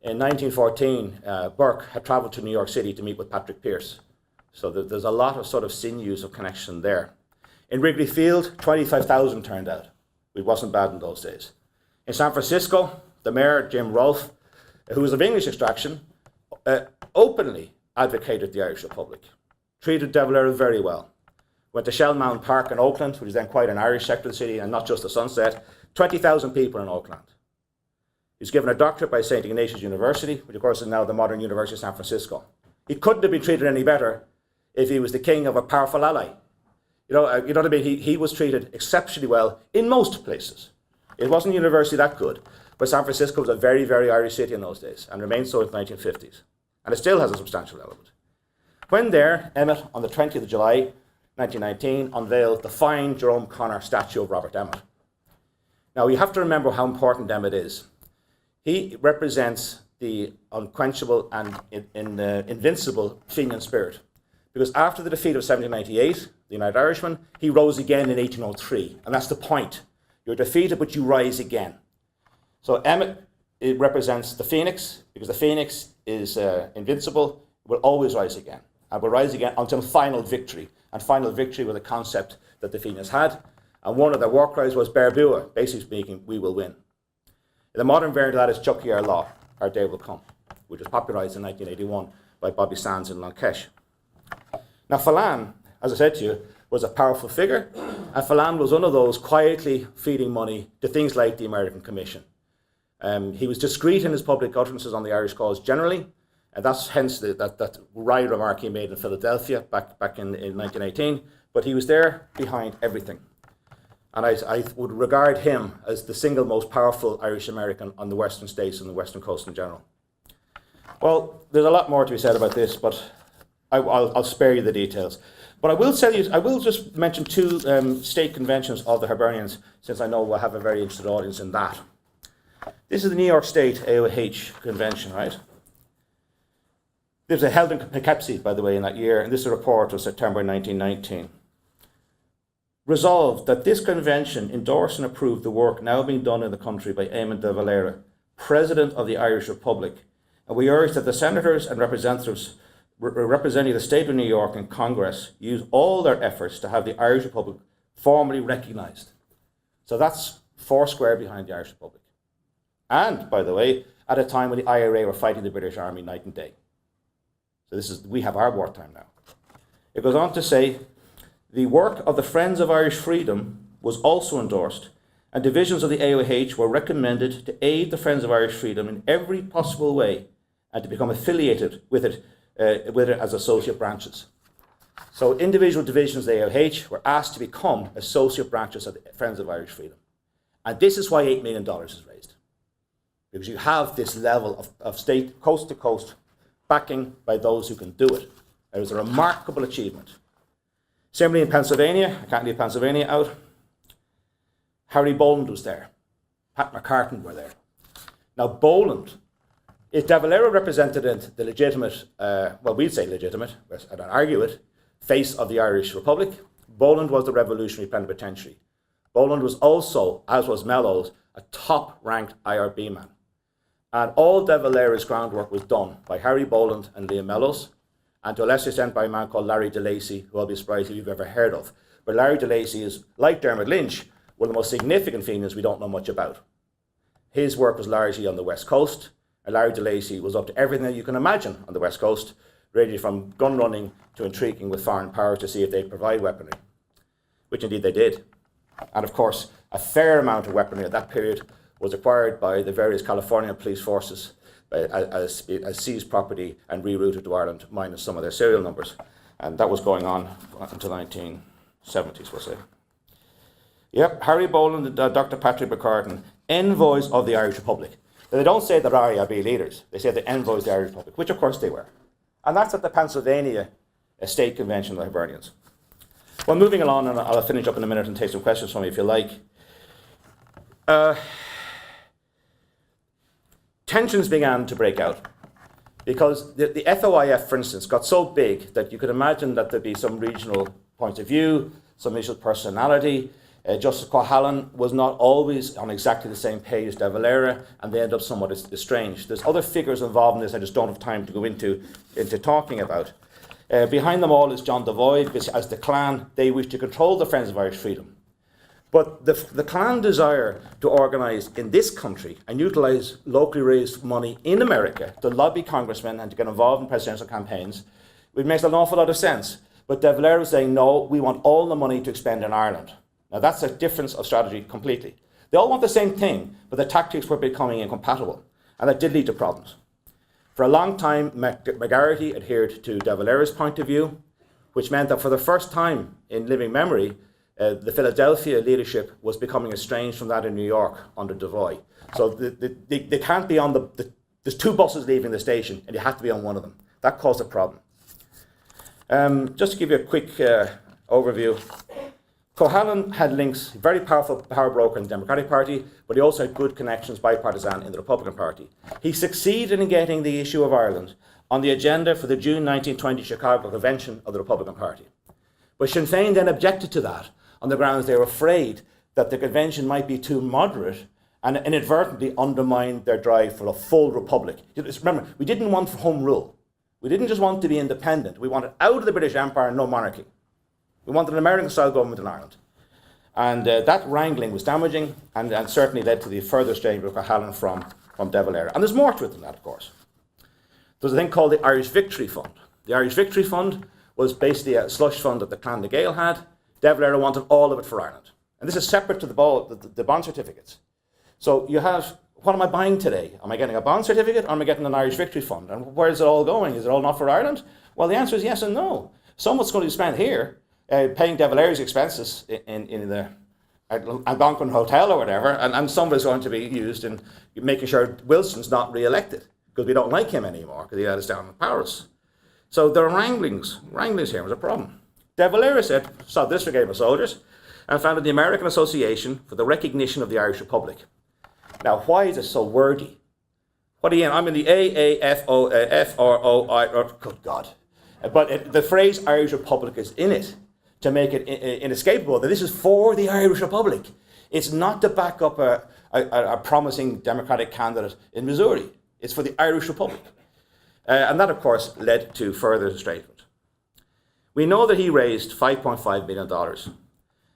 in 1914, Burke had travelled to New York City to meet with Patrick Pearse. So there's a lot of sort of sinews of connection there. In Wrigley Field, 25,000 turned out. It wasn't bad in those days. In San Francisco, the mayor, Jim Rolfe, who was of English extraction, openly advocated the Irish Republic, treated De Valera very well. Went to Shell Mound Park in Oakland, which is then quite an Irish sector of the city, and not just the Sunset. 20,000 people in Oakland. He was given a doctorate by St. Ignatius University, which of course is now the modern University of San Francisco. He couldn't have been treated any better if he was the king of a powerful ally. You know what I mean? He was treated exceptionally well in most places. It wasn't a university that good, but San Francisco was a very, very Irish city in those days and remained so in the 1950s. And it still has a substantial element. When there, Emmet, on the 20th of July, 1919, unveiled the fine Jerome Connor statue of Robert Emmet. Now, you have to remember how important Emmet is. He represents the unquenchable and invincible Fenian spirit. Because after the defeat of 1798, the United Irishmen, he rose again in 1803. And that's the point. You're defeated, but you rise again. So Emmet, it represents the phoenix, because the phoenix is invincible, will always rise again. And will rise again until final victory. And final victory was a concept that the Fenians had. And one of their war cries was Bear Bua, basically speaking, we will win. The modern variant of that is Chucky Our Law, Our Day Will Come, which was popularised in 1981 by Bobby Sands in Lankesh. Now, Fallon, as I said to you, was a powerful figure, and Phelan was one of those quietly feeding money to things like the American Commission. He was discreet in his public utterances on the Irish cause generally, and that's hence that wry remark he made in Philadelphia back in 1918, but he was there behind everything. And I would regard him as the single most powerful Irish American on the western states and the western coast in general. Well, there's a lot more to be said about this, but I'll spare you the details. But I will just mention two state conventions of the Hibernians, since I know we'll have a very interested audience in that. This is the New York State AOH convention, right? There was held in Poughkeepsie, by the way, in that year, and this is a report of September 1919. Resolved that this convention endorse and approve the work now being done in the country by Eamon de Valera, President of the Irish Republic, and we urge that the senators and representatives representing the state of New York in Congress use all their efforts to have the Irish Republic formally recognised. So that's foursquare behind the Irish Republic. And, by the way, at a time when the IRA were fighting the British Army night and day. So we have our wartime now. It goes on to say, the work of the Friends of Irish Freedom was also endorsed, and divisions of the AOH were recommended to aid the Friends of Irish Freedom in every possible way and to become affiliated with it as associate branches. So individual divisions of the AOH were asked to become associate branches of the Friends of Irish Freedom. And this is why $8 million is raised. Because you have this level of state, coast to coast, backing by those who can do it. It was a remarkable achievement. Similarly in Pennsylvania, I can't leave Pennsylvania out, Harry Boland was there. Pat McCartan were there. Now Boland, if De Valera represented the legitimate, we'd say legitimate, I don't argue it, face of the Irish Republic, Boland was the revolutionary plenipotentiary. Boland was also, as was Mellows, a top-ranked IRB man. And all De Valera's groundwork was done by Harry Boland and Liam Mellows, and to a lesser extent by a man called Larry DeLacy, who I'll be surprised if you've ever heard of. But Larry DeLacy is, like Dermot Lynch, one of the most significant Fenians we don't know much about. His work was largely on the West Coast, and Larry DeLacy was up to everything that you can imagine on the West Coast, ranging from gun running to intriguing with foreign powers to see if they'd provide weaponry, which indeed they did. And of course, a fair amount of weaponry at that period was acquired by the various California police forces as seized property and rerouted to Ireland, minus some of their serial numbers. And that was going on until 1970s, we'll say. Yep, Harry Boland and Dr. Patrick McCartan, envoys of the Irish Republic. Now, they don't say they're IRB leaders, they say they're envoys of the Irish Republic, which of course they were. And that's at the Pennsylvania State Convention of the Hibernians. Well, moving along, and I'll finish up in a minute and take some questions from you if you like. Tensions began to break out because the FOIF, for instance, got so big that you could imagine that there'd be some regional points of view, some initial personality. Justice Cohalan was not always on exactly the same page as De Valera, and they end up somewhat estranged. There's other figures involved in this I just don't have time to go into talking about. Behind them all is John Devoy, because as the Clan, they wish to control the Friends of Irish Freedom. But the Clan desire to organise in this country and utilise locally raised money in America to lobby congressmen and to get involved in presidential campaigns, which makes an awful lot of sense. But De Valera is saying, no, we want all the money to expend in Ireland. Now that's a difference of strategy completely. They all want the same thing, but the tactics were becoming incompatible. And that did lead to problems. For a long time, McGarity adhered to De Valera's point of view, which meant that for the first time in living memory, the Philadelphia leadership was becoming estranged from that in New York under Devoy. So they can't be on there's two buses leaving the station, and you have to be on one of them. That caused a problem. Just to give you a quick overview, Cohalan had links, very powerful power broker in the Democratic Party, but he also had good connections bipartisan in the Republican Party. He succeeded in getting the issue of Ireland on the agenda for the June 1920 Chicago Convention of the Republican Party. But Sinn Féin then objected to that on the grounds they were afraid that the convention might be too moderate and inadvertently undermine their drive for a full republic. Remember, we didn't want home rule. We didn't just want to be independent. We wanted out of the British Empire, no monarchy. We wanted an American-style government in Ireland. And that wrangling was damaging and certainly led to the further estrangement of Cohalan from De Valera. And there's more to it than that, of course. There's a thing called the Irish Victory Fund. The Irish Victory Fund was basically a slush fund that the Clan na Gael had, De Valera wanted all of it for Ireland. And this is separate to the bond certificates. So you have, what am I buying today? Am I getting a bond certificate or am I getting an Irish Victory Fund? And where is it all going? Is it all not for Ireland? Well, the answer is yes and no. Some of it's going to be spent here, paying De Valera's expenses in the Algonquin Hotel or whatever, and some of it's going to be used in making sure Wilson's not re-elected, because we don't like him anymore, because he let us down in Paris. So there are wranglings here was a problem. De Valera saw this brigade of soldiers, and founded the American Association for the Recognition of the Irish Republic. Now, why is it so wordy? What are you in? I'm in the AAFROI, good God. But the phrase Irish Republic is in it to make it inescapable that this is for the Irish Republic. It's not to back up a promising Democratic candidate in Missouri. It's for the Irish Republic. And that, of course, led to further estrangement. We know that he raised $5.5 million.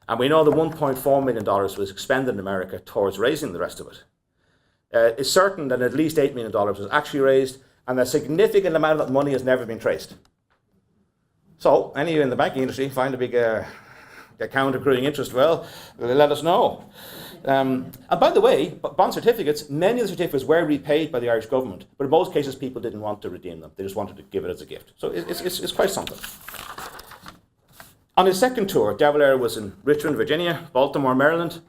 And we know that $1.4 million was expended in America towards raising the rest of it. It's certain that at least $8 million was actually raised, and a significant amount of that money has never been traced. So, any of you in the banking industry find a big account accruing interest, well, let us know. And by the way, bond certificates, many of the certificates were repaid by the Irish government, but in most cases people didn't want to redeem them. They just wanted to give it as a gift. So it's quite something. On his second tour, De Valera was in Richmond, Virginia, Baltimore, Maryland,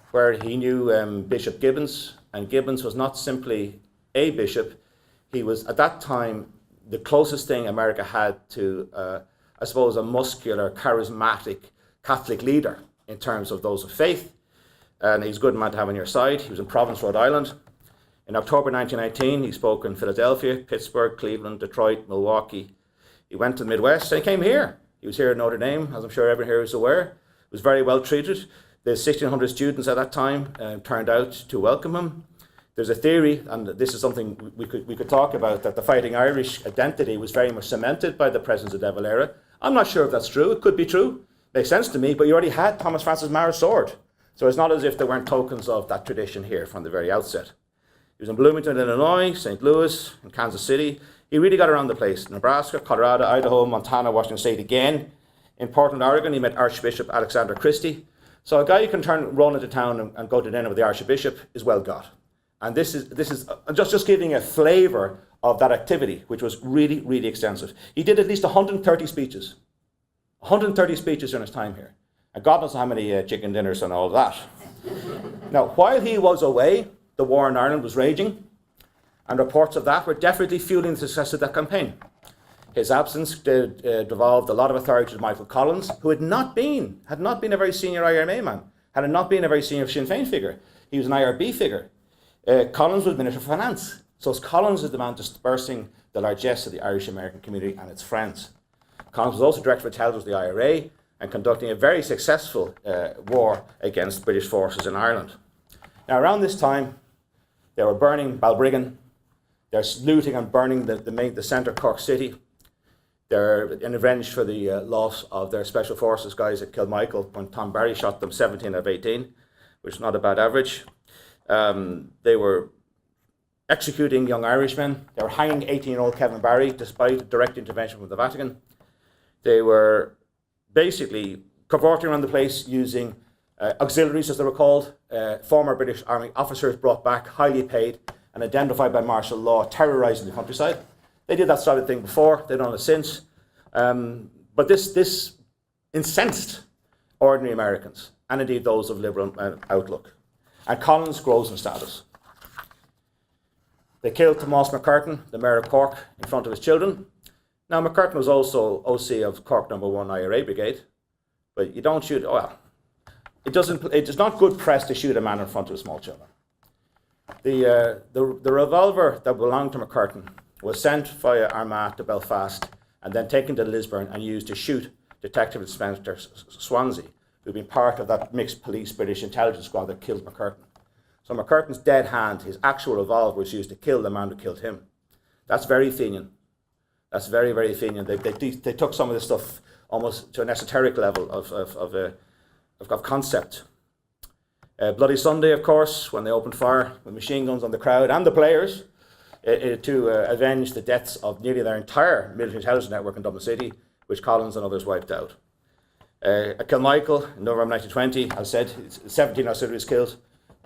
where he knew Bishop Gibbons, and Gibbons was not simply a bishop. He was, at that time, the closest thing America had to, I suppose, a muscular, charismatic Catholic leader in terms of those of faith. And he's a good man to have on your side. He was in Providence, Rhode Island. In October 1919, he spoke in Philadelphia, Pittsburgh, Cleveland, Detroit, Milwaukee. He went to the Midwest, and he came here. He was here at Notre Dame, as I'm sure everyone here is aware. He was very well treated. The 1,600 students at that time turned out to welcome him. There's a theory, and this is something we could talk about, that the Fighting Irish identity was very much cemented by the presence of De Valera. I'm not sure if that's true. It could be true. Makes sense to me, but you already had Thomas Francis Marr's sword. So it's not as if there weren't tokens of that tradition here from the very outset. He was in Bloomington, Illinois, St. Louis, and Kansas City. He really got around the place. Nebraska, Colorado, Idaho, Montana, Washington State again. In Portland, Oregon, he met Archbishop Alexander Christie. So a guy who can roll into town and go to dinner with the Archbishop is well got. And this is just giving a flavour of that activity, which was really, really extensive. He did at least 130 speeches. 130 speeches in his time here. And God knows how many chicken dinners and all of that. Now, while he was away, the war in Ireland was raging, and reports of that were definitely fueling the success of that campaign. His absence devolved a lot of authority to Michael Collins, who had not been a very senior IRMA man, had not been a very senior Sinn Féin figure. He was an IRB figure. Collins was Minister for Finance. So Collins is the man dispersing the largesse of the Irish American community and its friends. Collins was also Director of Intelligence of the IRA and conducting a very successful war against British forces in Ireland. Now, around this time, they were burning Balbriggan. They're looting and burning the centre of Cork City. They're in revenge for the loss of their special forces guys at Kilmichael when Tom Barry shot them 17 of 18, which is not a bad average. They were executing young Irishmen. They were hanging 18-year-old Kevin Barry despite direct intervention from the Vatican. They were basically cavorting around the place using auxiliaries, as they were called, former British Army officers brought back, highly paid and identified by martial law, terrorising the countryside. They did that sort of thing before, they've done it since. But this incensed ordinary Americans, and indeed those of liberal outlook. And Collins grows in status. They killed Tomás McCurtain, the Mayor of Cork, in front of his children. Now, McCurtain was also OC of Cork No. 1 IRA Brigade, but you don't shoot, it is not good press to shoot a man in front of small children. The revolver that belonged to McCurtain was sent via Armagh to Belfast and then taken to Lisburn and used to shoot Detective Inspector Swansea, who'd been part of that mixed police British intelligence squad that killed McCurtain. So McCurtain's dead hand, his actual revolver, was used to kill the man who killed him. That's very Fenian. That's very, very Fenian. They took some of this stuff almost to an esoteric level of concept. Bloody Sunday, of course, when they opened fire with machine guns on the crowd and the players to avenge the deaths of nearly their entire military intelligence network in Dublin City, which Collins and others wiped out. At Kilmichael in November 1920, as I said, 17 artillery killed.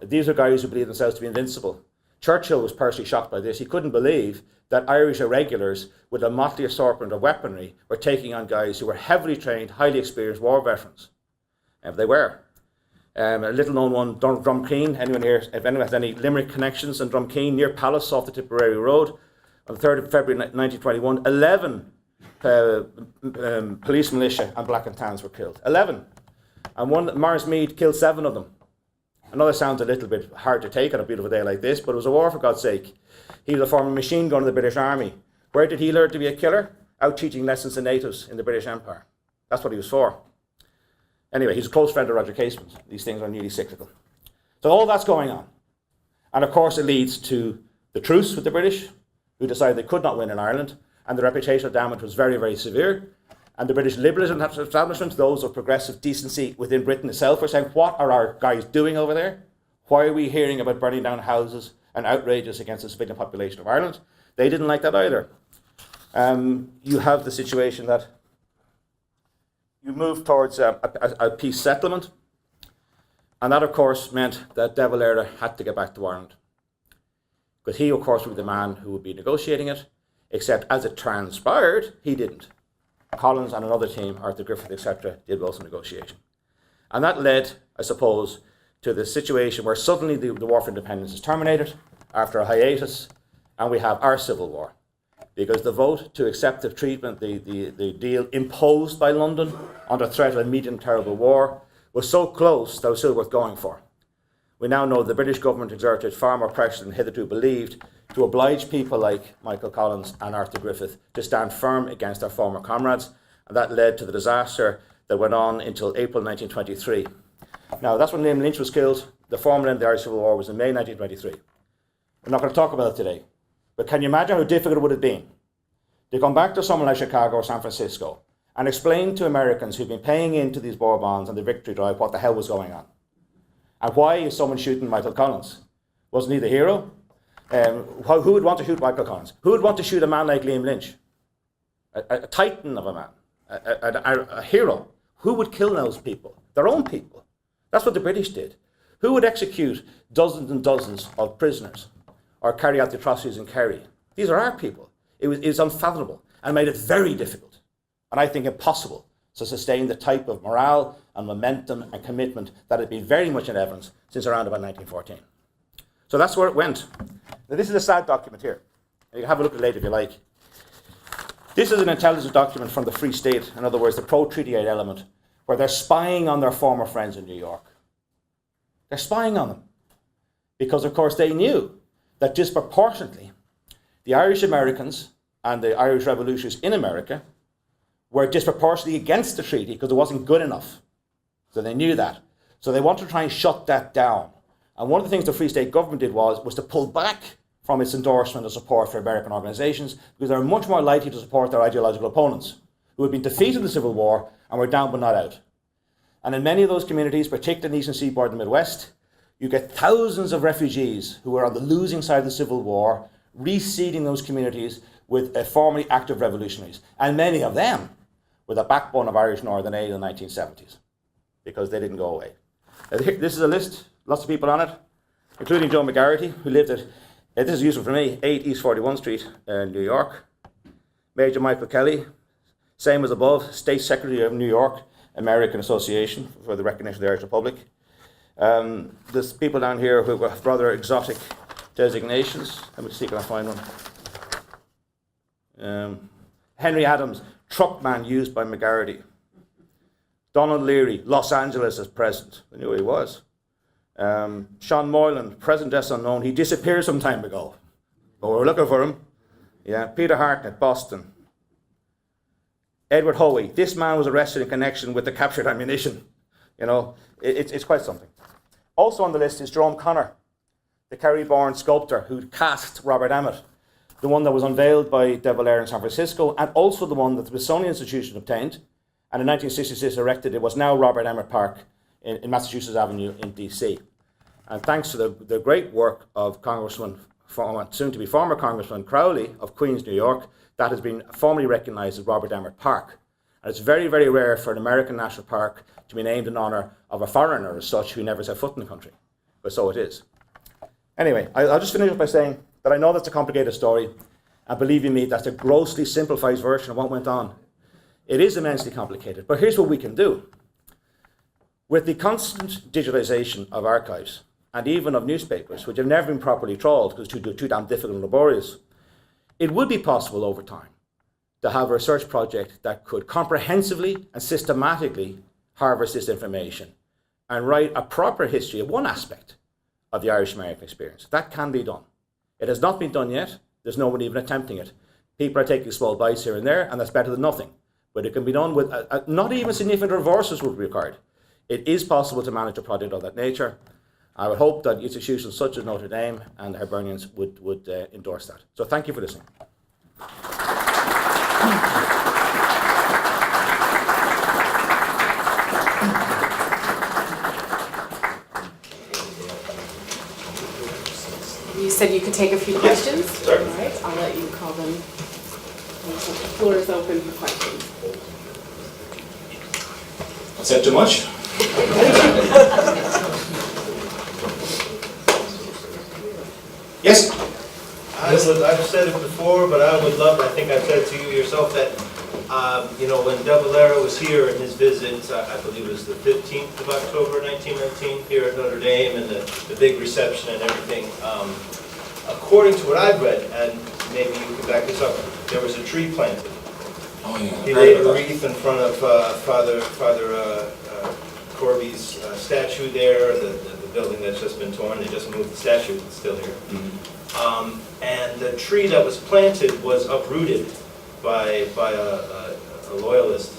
These are guys who believed themselves to be invincible. Churchill was personally shocked by this. He couldn't believe that Irish irregulars with a motley assortment of weaponry were taking on guys who were heavily trained, highly experienced war veterans. And they were. A little known one, Drumkeen. Anyone here, if anyone has any Limerick connections in Drumkeen, near Palace off the Tipperary Road, on the 3rd of February 1921, 11 police militia and black and tans were killed. 11. And one, Morris Meade, killed 7 of them. I know that sounds a little bit hard to take on a beautiful day like this, but it was a war for God's sake. He was a former machine gunner of the British Army. Where did he learn to be a killer? Out teaching lessons to natives in the British Empire. That's what he was for. Anyway, he's a close friend of Roger Casement. These things are nearly cyclical. So all that's going on. And of course it leads to the truce with the British, who decided they could not win in Ireland, and the reputational damage was very, very severe. And the British liberalism establishment, those of progressive decency within Britain itself, were saying, what are our guys doing over there? Why are we hearing about burning down houses and outrages against the civilian population of Ireland? They didn't like that either. You have the situation that you move towards a peace settlement, and that of course meant that De Valera had to get back to Ireland. Because he of course would be the man who would be negotiating it, except as it transpired, he didn't. Collins and another team, Arthur Griffith, etc., did most of the negotiation. And that led, I suppose, to the situation where suddenly the War for Independence is terminated after a hiatus, and we have our civil war. Because the vote to accept the treatment, the deal imposed by London under threat of a immediate and terrible war was so close that it was still worth going for. We now know the British government exerted far more pressure than hitherto believed to oblige people like Michael Collins and Arthur Griffith to stand firm against their former comrades, and that led to the disaster that went on until April 1923. Now, that's when Liam Lynch was killed. The formal end of the Irish Civil War was in May 1923. We're not going to talk about it today, but can you imagine how difficult it would have been to come back to somewhere like Chicago or San Francisco and explain to Americans who've been paying into these war bonds and the victory drive what the hell was going on? And why is someone shooting Michael Collins? Wasn't he the hero? Who would want to shoot Michael Collins? Who would want to shoot a man like Liam Lynch? A titan of a man, a hero. Who would kill those people? Their own people. That's what the British did. Who would execute dozens and dozens of prisoners or carry out the atrocities in Kerry? These are our people. It was unfathomable and made it very difficult, and I think impossible, to sustain the type of morale and momentum and commitment that had been very much in evidence since around about 1914. So that's where it went. Now, this is a sad document here. You can have a look at it later if you like. This is an intelligence document from the Free State, in other words, the pro-Treaty 8 element, where they're spying on their former friends in New York. They're spying on them. Because, of course, they knew that disproportionately, the Irish Americans and the Irish revolutionaries in America were disproportionately against the treaty because it wasn't good enough. So they knew that. So they wanted to try and shut that down. And one of the things the Free State government did was to pull back from its endorsement and support for American organisations, because they were much more likely to support their ideological opponents, who had been defeated in the Civil War and were down but not out. And in many of those communities, particularly in the Eastern Seaboard and the Midwest, you get thousands of refugees who were on the losing side of the Civil War, reseeding those communities with formerly active revolutionaries. And many of them were the backbone of Irish Northern Aid in the 1970s, because they didn't go away. This is a list. Lots of people on it, including Joe McGarity, who lived at, this is useful for me, 8 East 41 Street in New York. Major Michael Kelly, same as above, State Secretary of New York American Association for the Recognition of the Irish Republic. There's people down here who have rather exotic designations. Let me see if I can find one. Henry Adams, truckman used by McGarity. Donald Leary, Los Angeles as president. I knew who he was. Sean Moylan, present as unknown. He disappeared some time ago, but we're looking for him. Yeah, Peter Hartnett, Boston. Edward Hoey. This man was arrested in connection with the captured ammunition. You know, it's quite something. Also on the list is Jerome Connor, the Kerry-born sculptor who cast Robert Emmet, the one that was unveiled by De Valera in San Francisco, and also the one that the Smithsonian Institution obtained, and in 1966 erected. It was now Robert Emmet Park in Massachusetts Avenue in DC. And thanks to the great work of soon-to-be former Congressman Crowley of Queens, New York, that has been formally recognized as Robert Emmet Park. And it's very, very rare for an American national park to be named in honour of a foreigner as such who never set foot in the country. But so it is. Anyway, I'll just finish up by saying that I know that's a complicated story, and believe you me, that's a grossly simplified version of what went on. It is immensely complicated, but here's what we can do. With the constant digitalisation of archives, and even of newspapers, which have never been properly trawled because it's too damn difficult and laborious, it would be possible over time to have a research project that could comprehensively and systematically harvest this information and write a proper history of one aspect of the Irish-American experience. That can be done. It has not been done yet. There's no one even attempting it. People are taking small bites here and there, and that's better than nothing. But it can be done with not even significant resources would be required. It is possible to manage a project of that nature. I would hope that institutions such as Notre Dame and the Hibernians would endorse that. So thank you for listening. You said you could take a few questions? certainly. All right, I'll let you call them. The floor is open for questions. I said too much? Yes? I've said it before, but I would love, I think I've said it to you yourself, that, when De Valera was here in his visit, I believe it was the 15th of October, 1919, here at Notre Dame, and the big reception and everything, according to what I've read, and maybe you can back this up, there was a tree planted. Oh, yeah. He laid a wreath in front of Father Corby's statue there, the building that's just been torn. They just moved the statue, it's still here. Mm-hmm. And the tree that was planted was uprooted by a loyalist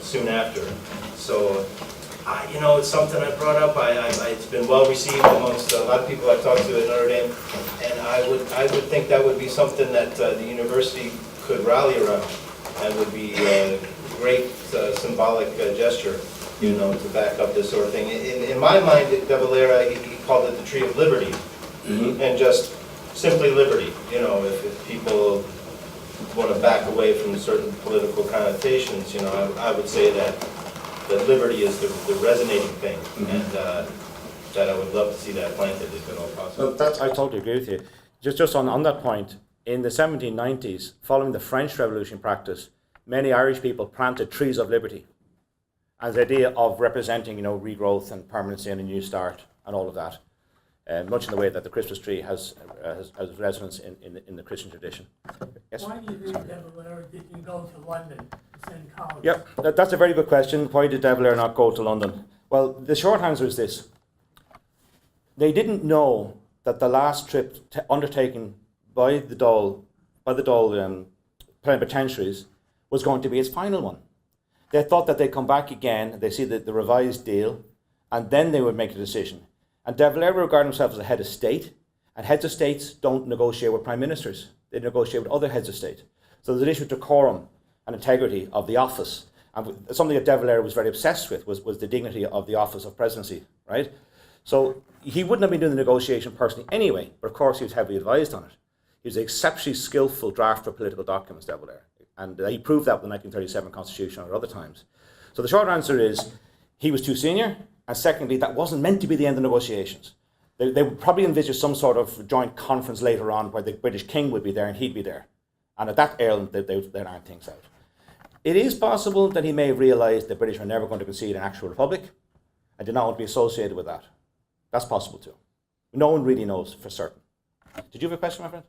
soon after. So, it's something I brought up. It's been well received amongst a lot of people I've talked to at Notre Dame, and I would think that would be something that the university could rally around, and would be a great symbolic gesture, to back up this sort of thing. In my mind, De Valera, he called it the Tree of Liberty, and just simply liberty. If people want to back away from certain political connotations, I would say that liberty is the resonating thing, and that I would love to see that planted if at all possible. Well, I totally agree with you. Just on that point, in the 1790s, following the French Revolution practice, many Irish people planted trees of liberty as the idea of representing, regrowth and permanency and a new start and all of that, much in the way that the Christmas tree has resonance in the Christian tradition. Yes? Why do you think De Valera didn't go to London to send college? Yep, that's a very good question. Why did De Valera not go to London? Well, the short answer is this. They didn't know that the last trip undertaken by the Dáil plenipotentiaries was going to be his final one. They thought that they'd come back again, they see the revised deal, and then they would make a decision. And De Valera regarded himself as a head of state, and heads of states don't negotiate with prime ministers. They negotiate with other heads of state. So there's an issue of decorum and integrity of the office. And something that De Valera was very obsessed with was the dignity of the office of presidency, right? So he wouldn't have been doing the negotiation personally anyway, but of course he was heavily advised on it. He was an exceptionally skillful drafter of political documents, De Valera. And he proved that with the 1937 Constitution or other times. So the short answer is he was too senior, and secondly, that wasn't meant to be the end of negotiations. They would probably envisage some sort of joint conference later on where the British king would be there and he'd be there. And at that early, they'd iron things out. It is possible that he may have realised the British were never going to concede an actual republic and did not want to be associated with that. That's possible too. No one really knows for certain. Did you have a question, my friend?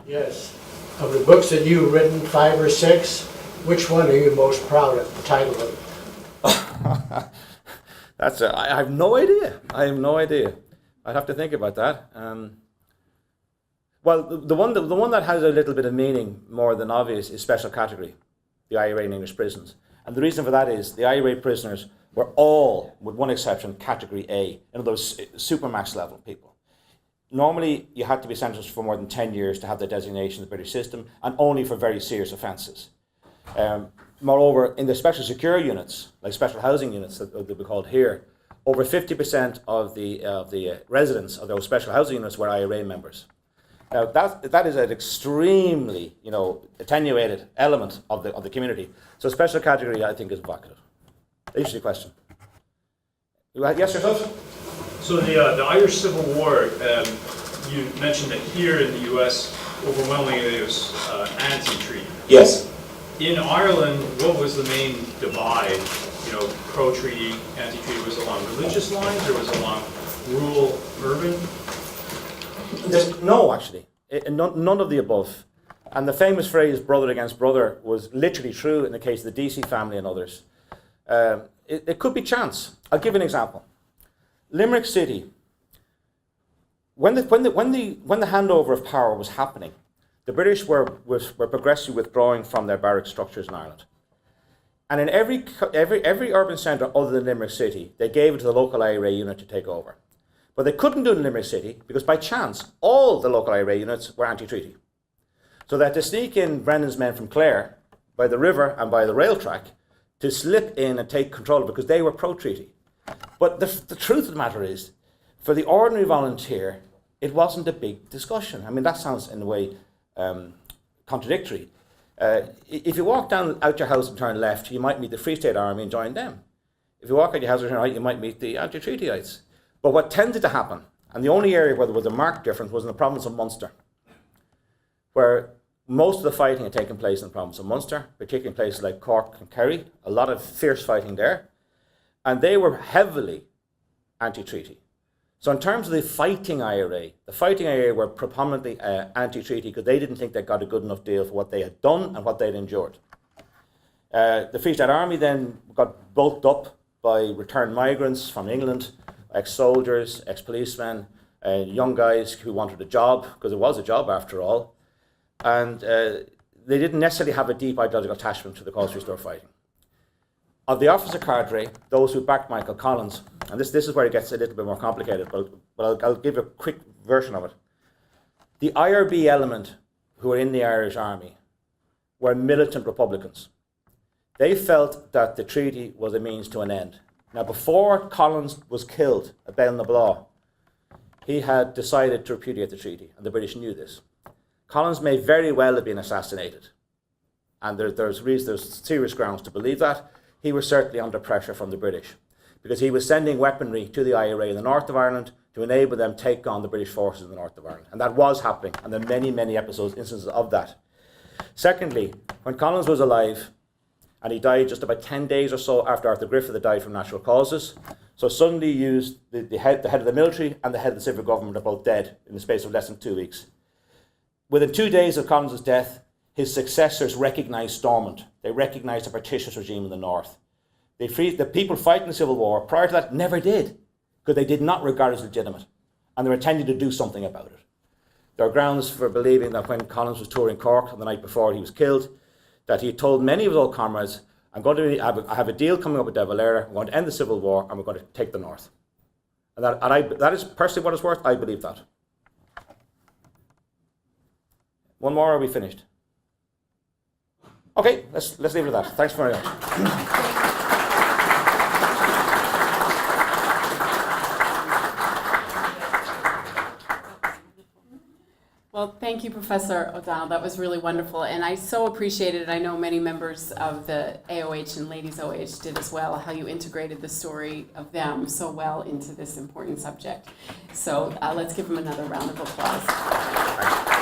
Yes. Of the books that you've written, 5 or 6, which one are you most proud of, the title of it? I have no idea. I'd have to think about that. Well, the one that has a little bit of meaning more than obvious is Special Category, the IRA in English prisons. And the reason for that is the IRA prisoners were all, with one exception, Category A. In other words, supermax level people. Normally, you had to be sentenced for more than 10 years to have the designation in the British system, and only for very serious offences. Moreover, in the special secure units, like special housing units that we called here, over 50% of the residents of those special housing units were IRA members. Now that is an extremely, attenuated element of the community. So special category, I think, is evocative. Interesting question. Yes, yourself? So the Irish Civil War, you mentioned that here in the U.S., overwhelmingly it was anti-treaty. Yes. In Ireland, what was the main divide? Pro-treaty, anti-treaty, was it along religious lines, or was it along rural, urban? No, actually. None of the above. And the famous phrase, brother against brother, was literally true in the case of the DC family and others. It could be chance. I'll give you an example. Limerick City, when the handover of power was happening, the British were progressively withdrawing from their barrack structures in Ireland. And in every urban centre other than Limerick City, they gave it to the local IRA unit to take over. But they couldn't do it in Limerick City because by chance, all the local IRA units were anti-treaty. So they had to sneak in Brennan's men from Clare by the river and by the rail track to slip in and take control of it because they were pro-treaty. But the truth of the matter is, for the ordinary volunteer, it wasn't a big discussion. I mean, that sounds in a way contradictory. If you walk out your house and turn left, you might meet the Free State Army and join them. If you walk out your house and turn right, you might meet the anti-treatyites. But what tended to happen, and the only area where there was a marked difference, was in the province of Munster, where most of the fighting had taken place in the province of Munster, particularly in places like Cork and Kerry, a lot of fierce fighting there, and they were heavily anti-treaty. So in terms of the fighting IRA were predominantly anti-treaty because they didn't think they got a good enough deal for what they had done and what they'd endured. The Free State Army then got bulked up by returned migrants from England, ex-soldiers, ex-policemen, young guys who wanted a job, because it was a job after all, and they didn't necessarily have a deep ideological attachment to the grocery store fighting. Of the officer cadre, those who backed Michael Collins, and this is where it gets a little bit more complicated, but I'll give a quick version of it. The IRB element who were in the Irish Army were militant Republicans. They felt that the treaty was a means to an end. Now, before Collins was killed at Ballinablaw, he had decided to repudiate the treaty, and the British knew this. Collins may very well have been assassinated, and there's serious grounds to believe that. He was certainly under pressure from the British, because he was sending weaponry to the IRA in the north of Ireland to enable them to take on the British forces in the north of Ireland. And that was happening, and there are many, many instances of that. Secondly, when Collins was alive, and he died just about 10 days or so after Arthur Griffith had died from natural causes, so suddenly used the head of the military and the head of the civil government are both dead in the space of less than 2 weeks. Within 2 days of Collins' death, his successors recognised Stormont. They recognised a partitionist regime in the north. The people fighting the Civil War prior to that never did, because they did not regard it as legitimate, and they were intending to do something about it. There are grounds for believing that when Collins was touring Cork on the night before he was killed, that he told many of his old comrades, I have a deal coming up with De Valera, we're going to end the Civil War, and we're going to take the north. And that is personally what it's worth. I believe that. One more, are we finished? Okay, let's leave it at that. Thanks very much. Well, thank you, Professor O'Donnell. That was really wonderful, and I so appreciated it. I know many members of the AOH and Ladies OH did as well, how you integrated the story of them so well into this important subject. So let's give them another round of applause.